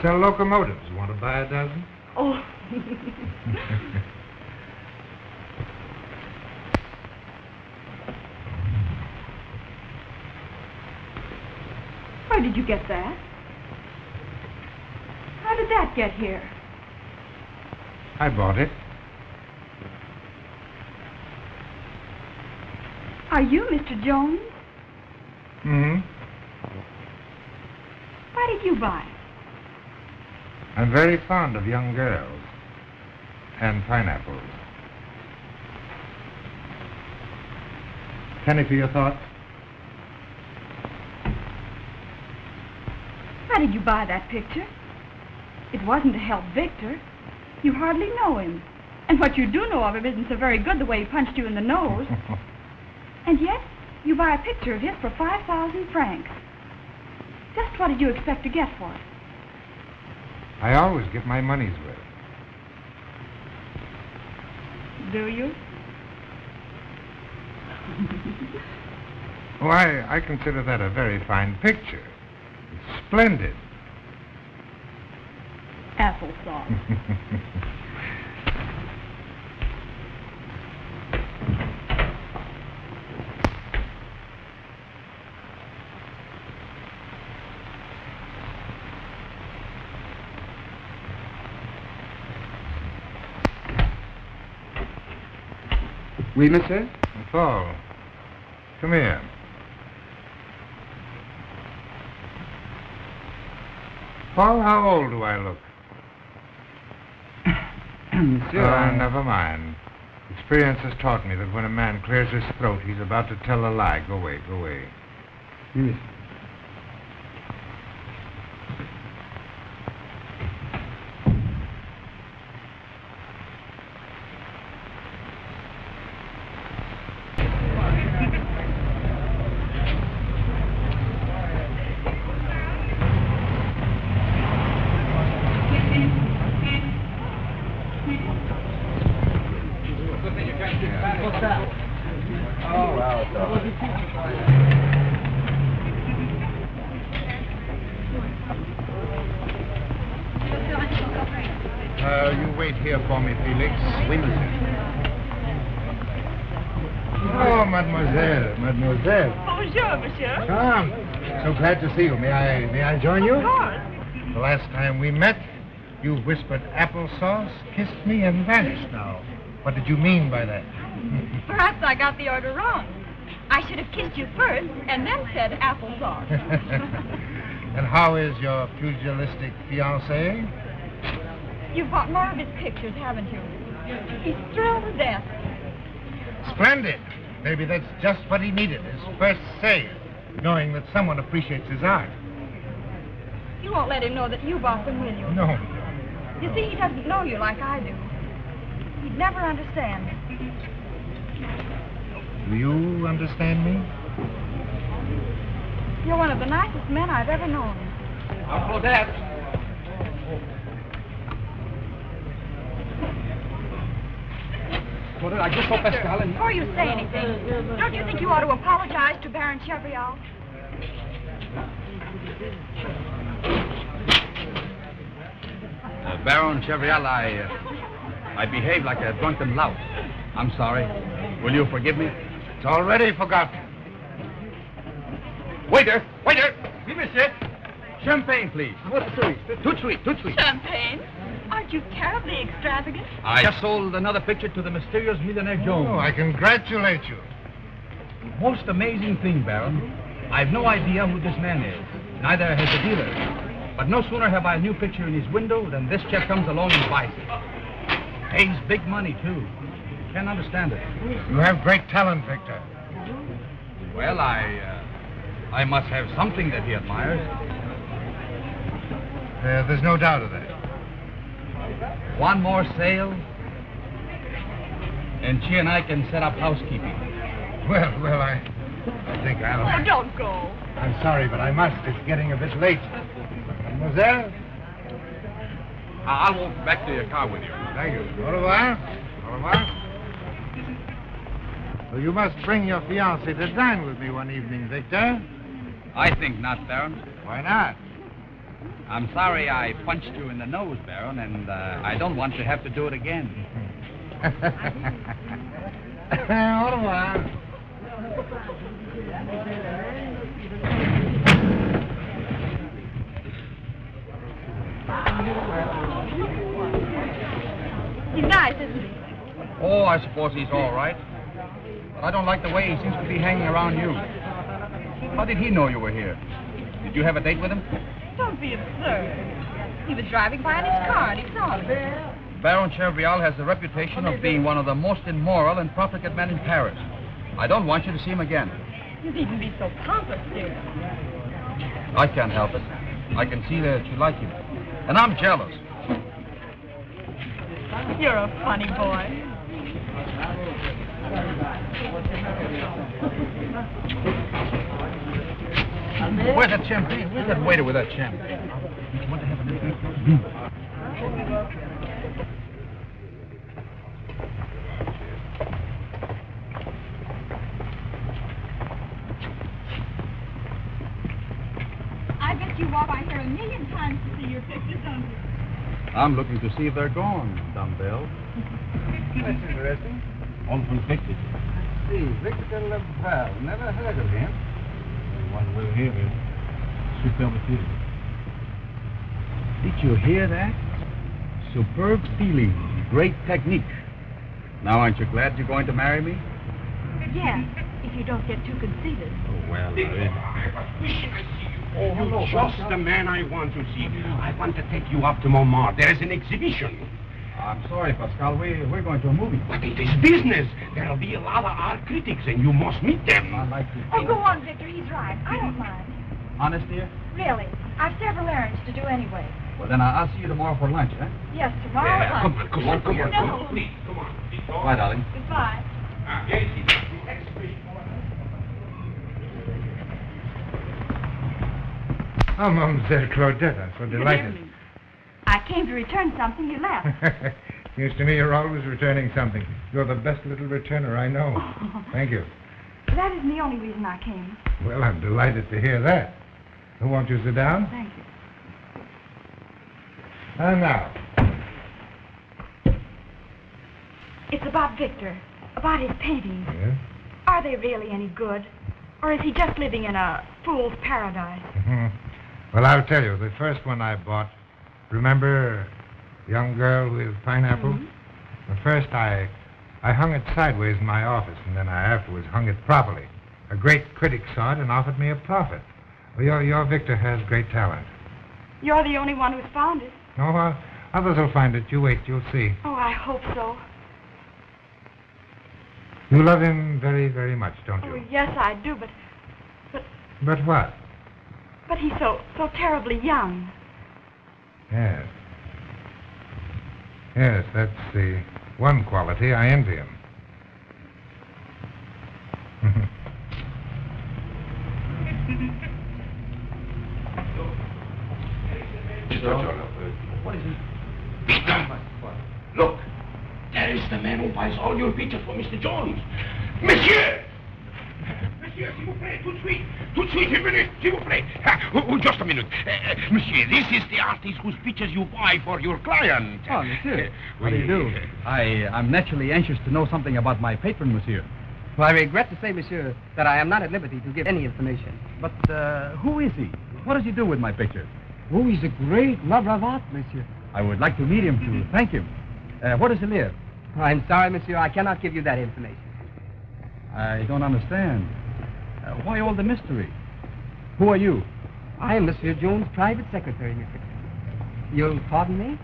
Sell locomotives. Want to buy a dozen? Oh. Where did you get that? How did that get here? I bought it. Are you Mr. Jones? Mm-hmm. Why did you buy it? I'm very fond of young girls and pineapples. Penny for your thoughts? Why did you buy that picture? It wasn't to help Victor. You hardly know him. And what you do know of him isn't so very good, the way he punched you in the nose. And yet, you buy a picture of his for 5,000 francs. Just what did you expect to get for it? I always get my money's worth. Do you? Oh, I consider that a very fine picture. It's splendid. Applesauce. Oui, monsieur? Paul, come here. Paul, how old do I look? Monsieur, Never mind. Experience has taught me that when a man clears his throat, he's about to tell a lie. Go away, go away. Oui, monsieur. You wait here for me, Felix. Oui, monsieur. Oh, mademoiselle. Bonjour, monsieur. Come. So glad to see you. May I join you? Of course. The last time we met, you whispered applesauce, kissed me, and vanished now. What did you mean by that? Perhaps I got the order wrong. I should have kissed you first and then said applesauce. And how is your pugilistic fiancé? You've bought more of his pictures, haven't you? He's thrilled to death. Splendid. Maybe that's just what he needed, his first sale, knowing that someone appreciates his art. You won't let him know that you bought them, will you? No. You see, he doesn't know you like I do. He'd never understand. Do you understand me? You're one of the nicest men I've ever known. Uncle Dad. What did I just hope Pascal and... Before you say anything, don't you think you ought to apologize to Baron Chevrillon? Baron Chevrillon, I behaved like a drunken lout. I'm sorry. Will you forgive me? It's already forgotten. Waiter! Waiter! Oui, monsieur. Champagne, please. What's sweet? Too sweet, too sweet. Champagne? Aren't you terribly extravagant? I just sold another picture to the mysterious millionaire Jones. Oh, I congratulate you. Most amazing thing, Baron. I've no idea who this man is. Neither has the dealer. But no sooner have I a new picture in his window than this chap comes along and buys it. Pays big money, too. Can't understand it. You have great talent, Victor. Well, I must have something that he admires. There's no doubt of that. One more sale, and she and I can set up housekeeping. Well, I think I'll... Oh, don't go. I'm sorry, but I must. It's getting a bit late. Mademoiselle? I'll walk back to your car with you. Thank you. Au revoir. Au revoir. Well, you must bring your fiancé to dine with me one evening, Victor. I think not, Baron. Why not? I'm sorry I punched you in the nose, Baron, and I don't want to have to do it again. Au revoir. He's nice, isn't he? Oh, I suppose he's all right. But I don't like the way he seems to be hanging around you. How did he know you were here? Did you have a date with him? Don't be absurd. He was driving by in his car and he saw me. Baron Chevrillon has the reputation of being one of the most immoral and profligate men in Paris. I don't want you to see him again. You needn't be so pompous, dear. I can't help it. I can see that you like him. And I'm jealous. You're a funny boy. Where's that champagne? Where's that waiter with that champagne? Don't you want to have a little? I bet you walk by here a million times to see your pictures, don't you? I'm looking to see if they're gone, dumbbell. That's interesting. On from Victor. See, Victor Laval. Never heard of him. One will hear him. Superlative. Did you hear that? Superb feeling. Great technique. Now, aren't you glad you're going to marry me? Yes, if you don't get too conceited. Oh, well, Oh, you're just the man I want to see. I want to take you up to Montmartre. There is an exhibition. I'm sorry, Pascal. We're going to a movie. But it is business. There'll be a lot of art critics, and you must meet them. I'd like to. Oh, go on, Victor. He's right. I don't mind. Honest, dear? Really. I've several errands to do anyway. Well, then I'll see you tomorrow for lunch, huh? Yes, tomorrow at lunch. Come on. No. Please, come on. Bye, darling. Goodbye. Oh, Mademoiselle Claudette, I'm so delighted. I came to return something you left. Seems to me you're always returning something. You're the best little returner I know. Thank you. That isn't the only reason I came. Well, I'm delighted to hear that. Won't you sit down? Thank you. And now. It's about Victor, about his paintings. Yes? Are they really any good? Or is he just living in a fool's paradise? Well, I'll tell you, the first one I bought, remember young girl with pineapple? Mm-hmm. The first I hung it sideways in my office, and then I afterwards hung it properly. A great critic saw it and offered me a profit. Well, your Victor has great talent. You're the only one who's found it. No, others will find it. You wait, you'll see. Oh, I hope so. You love him very, very much, don't you? Oh, yes, I do, but But what? but he's so terribly young. Yes. Yes, that's the one quality I envy him. What is it? Victor! Look, there is the man who buys all your pictures for Mr. Jones. Monsieur! Monsieur, s'il vous plaît, tout de suite, une minute, s'il vous plaît. Just a minute. Monsieur, this is the artist whose pictures you buy for your client. Oh, monsieur. How do you do? I'm naturally anxious to know something about my patron, monsieur. Well, I regret to say, monsieur, that I am not at liberty to give any information. But who is he? What does he do with my pictures? Oh, he's a great lover of art, monsieur. I would like to meet him to thank him. Where does he live? I'm sorry, monsieur, I cannot give you that information. I don't understand. Why all the mystery? Who are you? I am Monsieur Jones' private secretary, monsieur. You'll pardon me?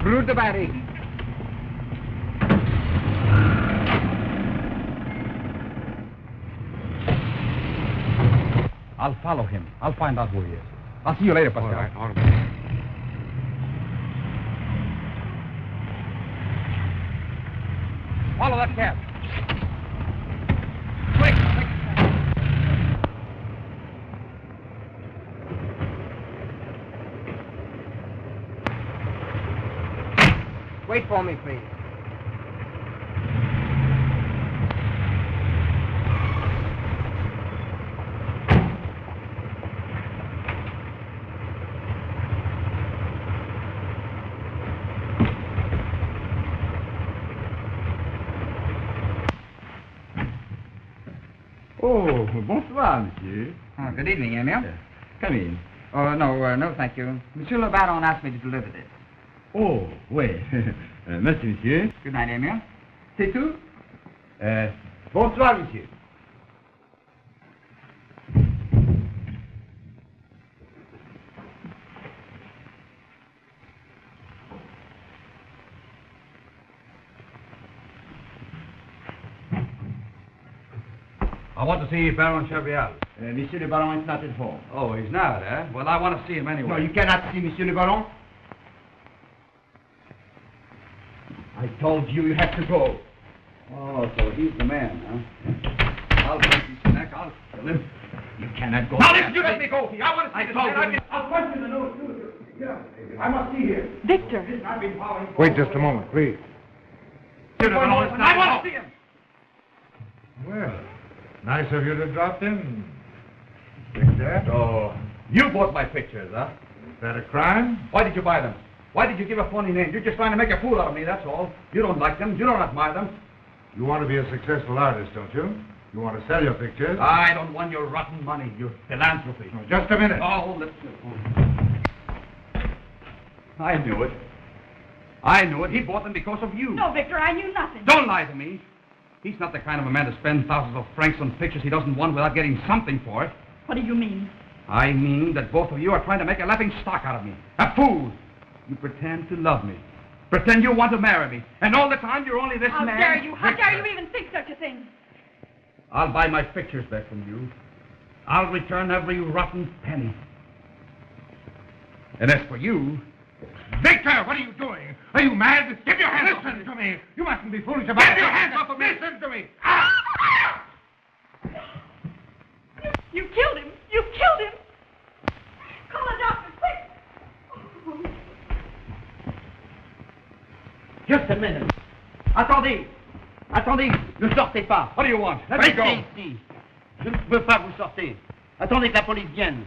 Through the barrier. I'll follow him. I'll find out who he is. I'll see you later, Pascal. All right. Follow that cab. Quick! Wait for me, please. Oh, bonsoir, monsieur. Oh, good evening, Emil. Come in. Oh, no, thank you. Monsieur le Baron asked me to deliver this. Oh, oui. Merci, monsieur. Good night, Emil. C'est tout? Bonsoir, monsieur. I want to see Baron Chabrial. Monsieur le Baron is not at home. Oh, he's not, eh? Well, I want to see him anyway. No, you cannot see Monsieur le Baron. I told you have to go. Oh, so he's the man, huh? I'll break his neck. I'll kill him. You cannot go. Now, listen, you let me go. I want to see this man. I'll question the note. I must see him. Victor. I've been following. Wait just a moment, please. I want to see him. Well, nice of you to drop in. Victor. So, you bought my pictures, huh? Is that a crime? Why did you buy them? Why did you give a phony name? You're just trying to make a fool out of me, that's all. You don't like them. You don't admire them. You want to be a successful artist, don't you? You want to sell your pictures? I don't want your rotten money, your philanthropy. Oh, just a minute. Oh, let's go. I knew it. I knew it. He bought them because of you. No, Victor, I knew nothing. Don't lie to me. He's not the kind of a man to spend thousands of francs on pictures he doesn't want without getting something for it. What do you mean? I mean that both of you are trying to make a laughing stock out of me. A fool. You pretend to love me. Pretend you want to marry me. And all the time you're only this How man. dare you? How Victor. dare you even think such a thing? I'll buy my pictures back from you. I'll return every rotten penny. And as for you... Victor, what are you doing? Are you mad? Give your hands Listen to me. You mustn't be foolish about it. Give your hands off of me. Listen to me. Ah! You killed him. You killed him. Call a doctor, quick. Just a minute. Attendez. Attendez, ne sortez pas. What do you want? Let me go. Restez ici. Je ne peux pas vous sortir. Attendez que la police vienne.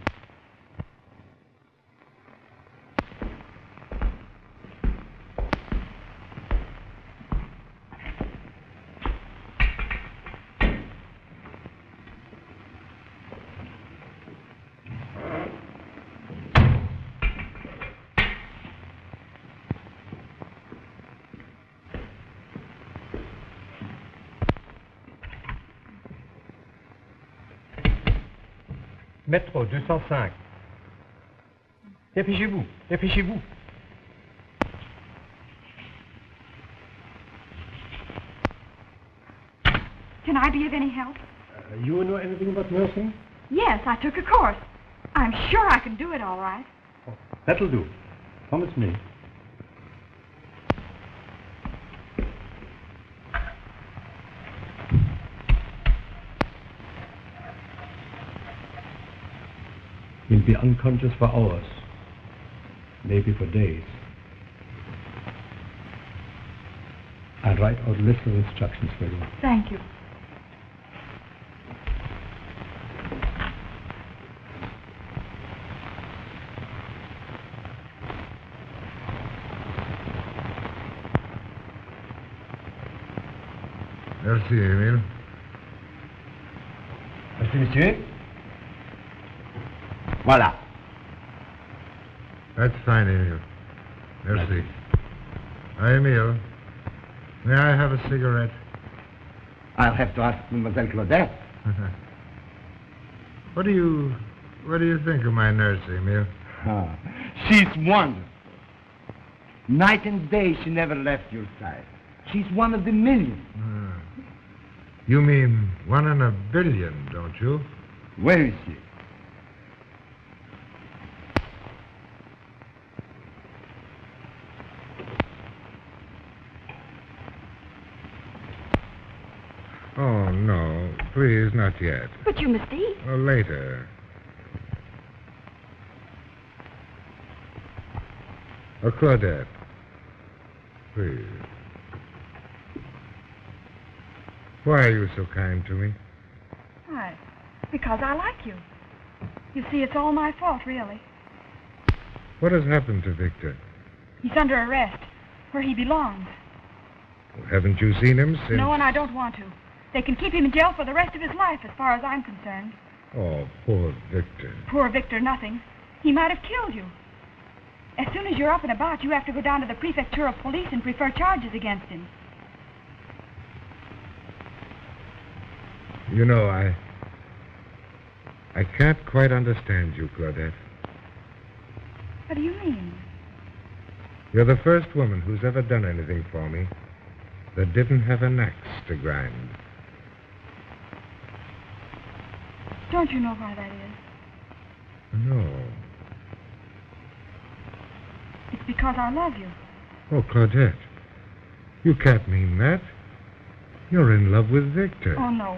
Métro 205. Dépêchez-vous, dépêchez-vous. Can I be of any help? You know anything about nursing? Yes, I took a course. I'm sure I can do it all right. Oh, that'll do. Come with me. You'll be unconscious for hours, maybe for days. I'll write out a list of instructions for you. Thank you. Merci, Emile. Merci, monsieur. Voilà. That's fine, Emile. Merci. Emile, may I have a cigarette? I'll have to ask Mademoiselle Claudette. What do you think of my nurse, Emile? Ah, she's wonderful. Night and day she never left your side. She's one of the millions. You mean 1 in a billion, don't you? Where is she? Oh, no. Please, not yet. But you must eat. Oh, later. Oh, Claudette. Please. Why are you so kind to me? Why? Because I like you. You see, it's all my fault, really. What has happened to Victor? He's under arrest, where he belongs. Well, haven't you seen him since... No, and I don't want to. They can keep him in jail for the rest of his life, as far as I'm concerned. Oh, poor Victor. Poor Victor, nothing. He might have killed you. As soon as you're up and about, you have to go down to the prefecture of police and prefer charges against him. You know, I can't quite understand you, Claudette. What do you mean? You're the first woman who's ever done anything for me that didn't have an axe to grind. Don't you know why that is? No. It's because I love you. Oh, Claudette, you can't mean that. You're in love with Victor. Oh, no.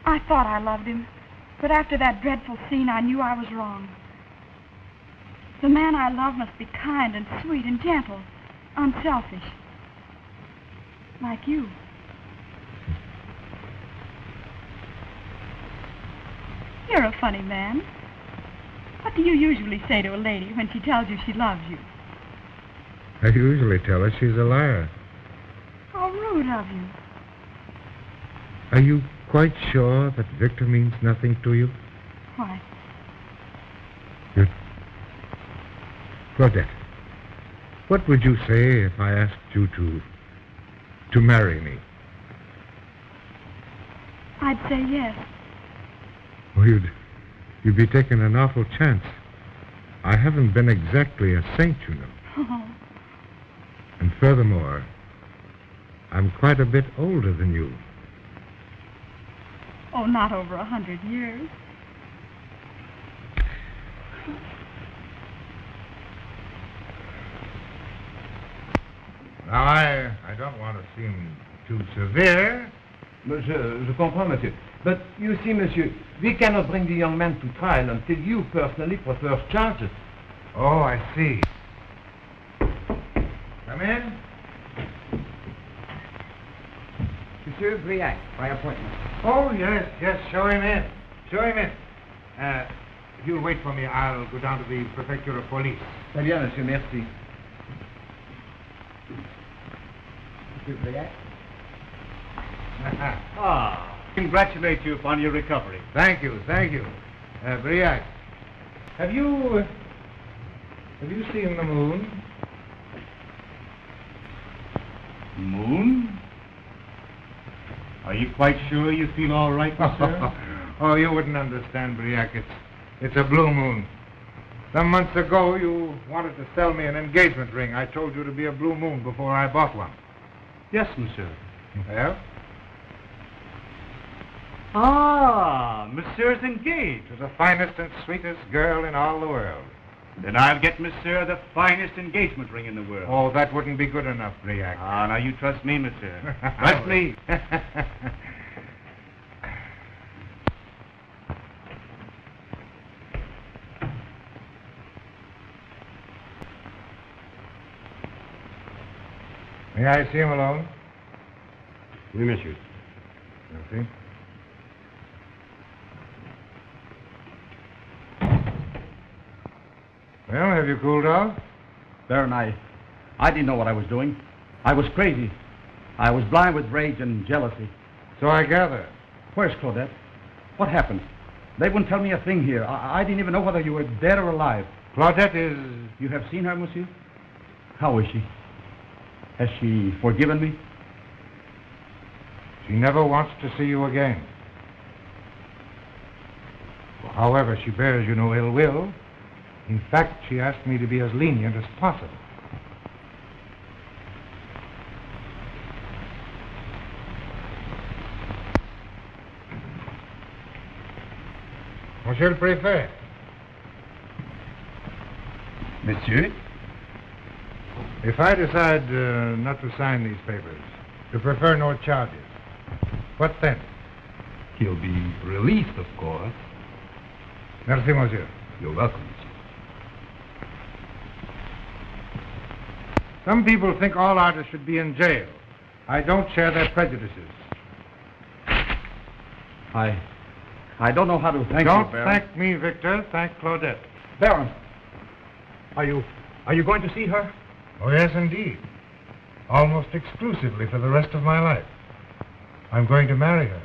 I thought I loved him, but after that dreadful scene, I knew I was wrong. The man I love must be kind and sweet and gentle, unselfish. Like you. You're a funny man. What do you usually say to a lady when she tells you she loves you? I usually tell her she's a liar. How rude of you. Are you quite sure that Victor means nothing to you? Why? Claudette, what would you say if I asked you to marry me? I'd say yes. Well, you'd be taking an awful chance. I haven't been exactly a saint, you know. Oh. And furthermore, I'm quite a bit older than you. Oh, not over 100 years. Now, I don't want to seem too severe. Je comprends, monsieur. But you see, monsieur, we cannot bring the young man to trial until you personally prefer charges. Oh, I see. Come in. Monsieur Briac, by appointment. Oh, yes, show him in. Show him in. If you'll wait for me, I'll go down to the prefecture of police. Très bien, monsieur, merci. Monsieur Briac? Congratulate you upon your recovery. Thank you. Briac, have you seen the moon? Moon? Are you quite sure you feel all right, sir? Oh, you wouldn't understand, Briac. It's a blue moon. Some months ago, you wanted to sell me an engagement ring. I told you to be a blue moon before I bought one. Yes, monsieur. Well? Ah, monsieur's engaged. To the finest and sweetest girl in all the world. Then I'll get monsieur the finest engagement ring in the world. Oh, that wouldn't be good enough, Briac. Ah, now you trust me, monsieur. Trust me. May I see him alone? Oui, monsieur. Merci. Well, have you cooled off? Baron, I didn't know what I was doing. I was crazy. I was blind with rage and jealousy. So I gather. Where's Claudette? What happened? They wouldn't tell me a thing here. I didn't even know whether you were dead or alive. Claudette is... You have seen her, monsieur? How is she? Has she forgiven me? She never wants to see you again. However, she bears you no ill will. In fact, she asked me to be as lenient as possible. Monsieur le Préfet. Monsieur? If I decide not to sign these papers, to prefer no charges, what then? He'll be released, of course. Merci, monsieur. You're welcome, monsieur. Some people think all artists should be in jail. I don't share their prejudices. I don't know how to thank you, Don't Baron. thank me, Victor. Thank Claudette. Baron, are you going to see her? Oh, yes, indeed. Almost exclusively for the rest of my life. I'm going to marry her.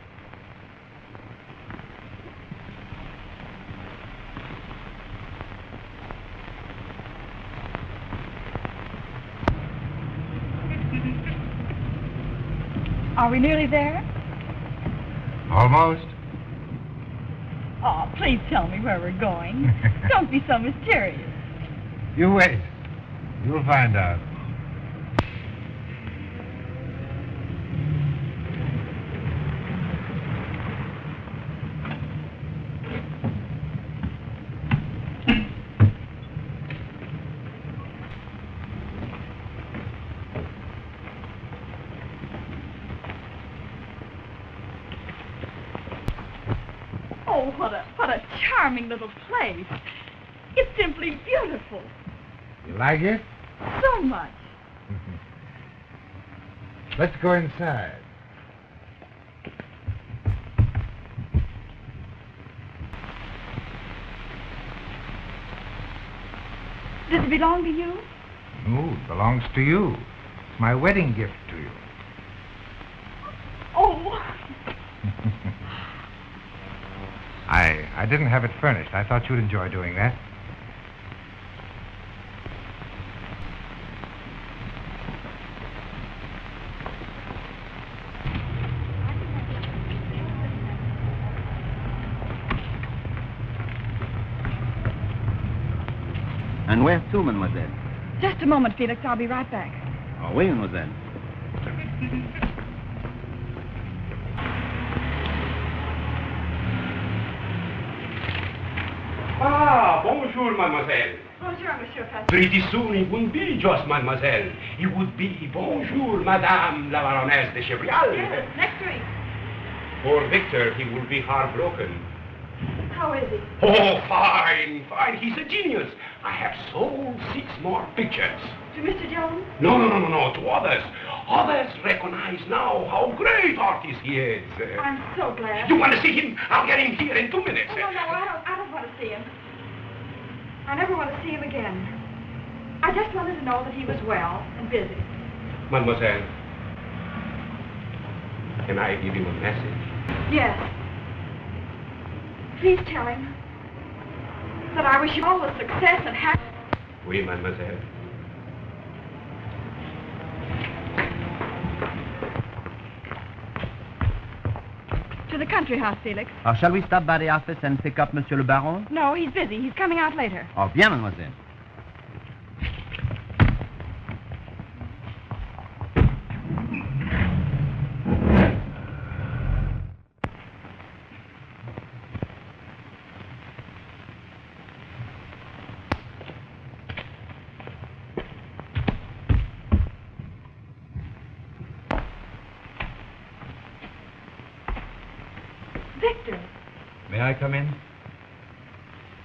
Are we nearly there? Almost. Oh, please tell me where we're going. Don't be so mysterious. You wait. You'll find out. Oh, what a charming little place. It's simply beautiful. You like it? So much. Let's go inside. Does it belong to you? No, it belongs to you. It's my wedding gift to you. Oh. I didn't have it furnished. I thought you'd enjoy doing that. And where to, mademoiselle? Just a moment, Felix. I'll be right back. Oh, oui, mademoiselle. Ah, bonjour, mademoiselle. Bonjour, Monsieur Patron. Pretty soon it wouldn't be just mademoiselle. It would be bonjour, madame la baronesse de Chevril. Yes, next week. For Victor, he will be heartbroken. How is he? Oh, fine, fine. He's a genius. I have sold 6 more pictures. To Mr. Jones? No, to others. Others recognize now how great artist he is. I'm so glad. You want to see him? I'll get him here in 2 minutes. Oh, no, I don't want to see him. I never want to see him again. I just wanted to know that he was well and busy. Mademoiselle, can I give you a message? Yes. Please tell him that I wish him all the success and happiness. Oui, mademoiselle. To the country house, Felix. Shall we stop by the office and pick up Monsieur le Baron? No, he's busy. He's coming out later. Oh, bien, mademoiselle. Victor! May I come in?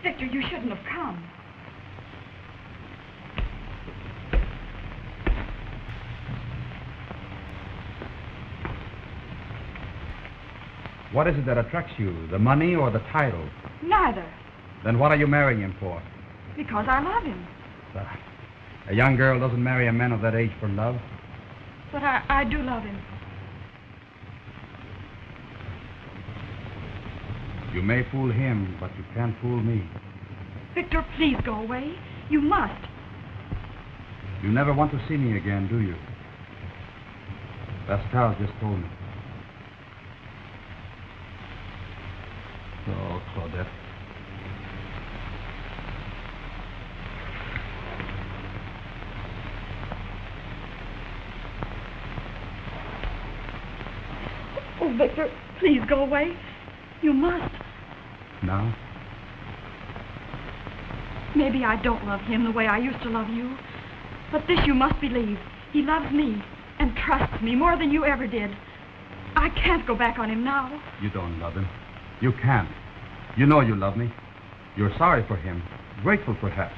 Victor, you shouldn't have come. What is it that attracts you, the money or the title? Neither. Then what are you marrying him for? Because I love him. A young girl doesn't marry a man of that age for love. But I do love him. You may fool him, but you can't fool me. Victor, please go away. You must. You never want to see me again, do you? Pascal just told me. Oh, Claudette. Oh, Victor, please go away. You must. Now? Maybe I don't love him the way I used to love you. But this you must believe. He loves me and trusts me more than you ever did. I can't go back on him now. You don't love him. You can't. You know you love me. You're sorry for him. Grateful, perhaps.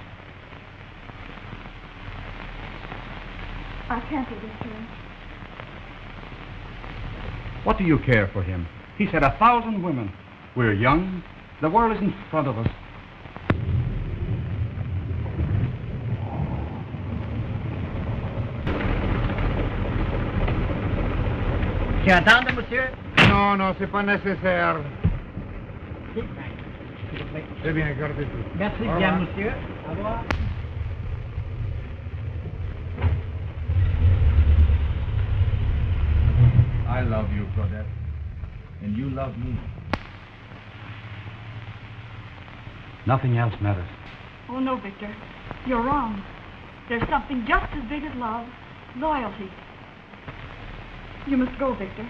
I can't do this to him. What do you care for him? He's had 1,000 women. We're young. The world is in front of us. Tu attends, monsieur? Non, non, c'est pas nécessaire. C'est bien, gardez tout. Merci Au bien, revoir. monsieur. Au revoir. I love you, Claudette. And you love me. Nothing else matters. Oh, no, Victor. You're wrong. There's something just as big as love. Loyalty. You must go, Victor.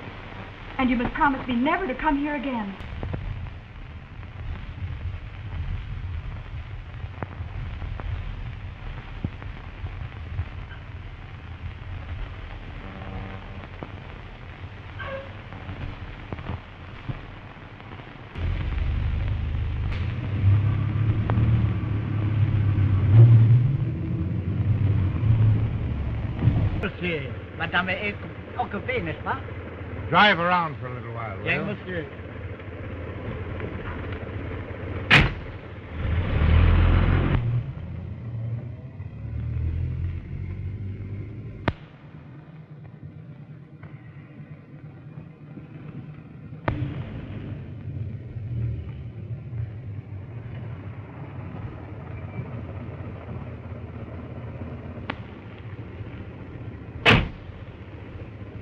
And you must promise me never to come here again. Monsieur, madame est occupée, n'est-ce pas? Drive around for a little while, will Bien, you? monsieur.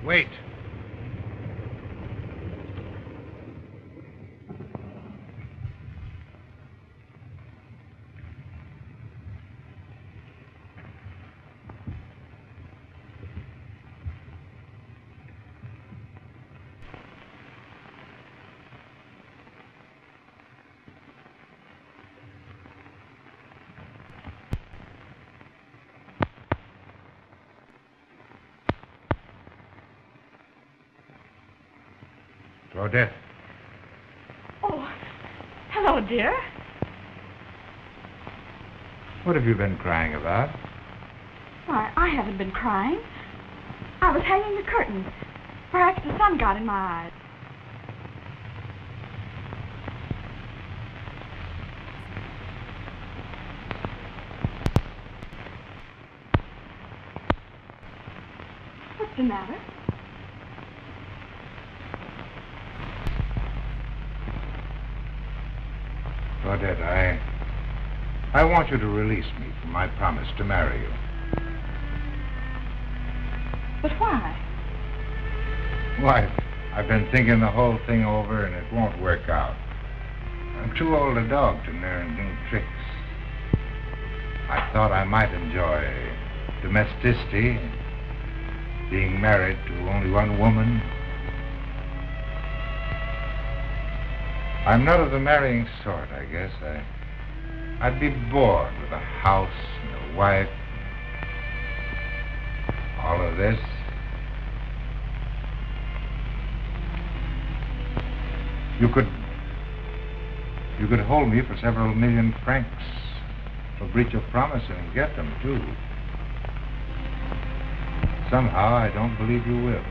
Wait. Claudette. Oh, hello, dear. What have you been crying about? Why, I haven't been crying. I was hanging the curtains. Perhaps the sun got in my eyes. What's the matter? Claudette, I want you to release me from my promise to marry you. But why? Why, I've been thinking the whole thing over, and it won't work out. I'm too old a dog to learn new tricks. I thought I might enjoy domesticity, being married to only one woman. I'm not of the marrying sort, I guess. I'd be bored with a house and a wife. All of this. You could hold me for several million francs for breach of promise and get them, too. Somehow, I don't believe you will.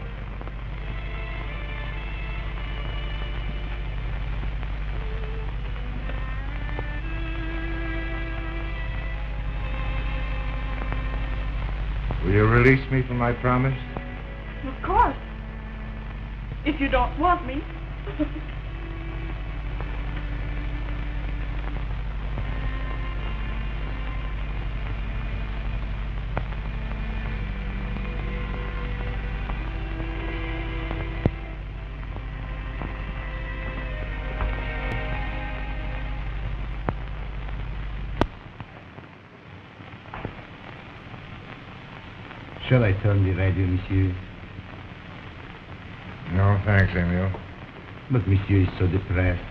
Will you release me from my promise? Of course. If you don't want me. Shall I turn the radio, monsieur? No, thanks, Emile. But monsieur is so depressed.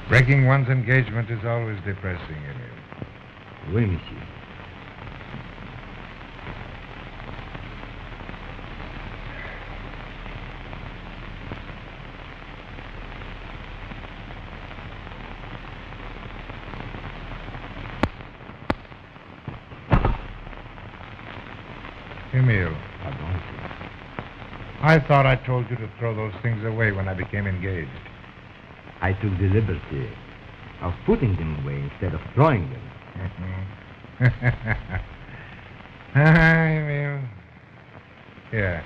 Breaking one's engagement is always depressing, Emile. Oui, monsieur. Emile. I thought I told you to throw those things away when I became engaged. I took the liberty of putting them away instead of throwing them. Emile. Here.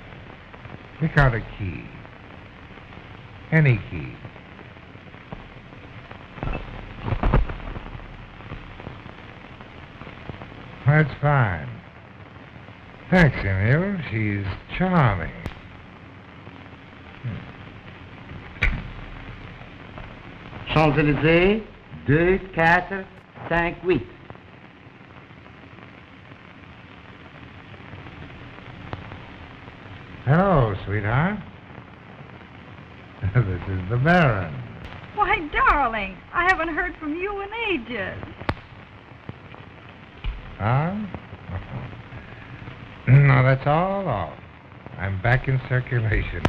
Pick out a key. Any key. That's fine. Thanks, Emile. She's charming. Champs-Élysées, 2, 4, 5, 8. Hello, sweetheart. This is the Baron. Why, darling, I haven't heard from you in ages. Huh? No, that's all off. I'm back in circulation.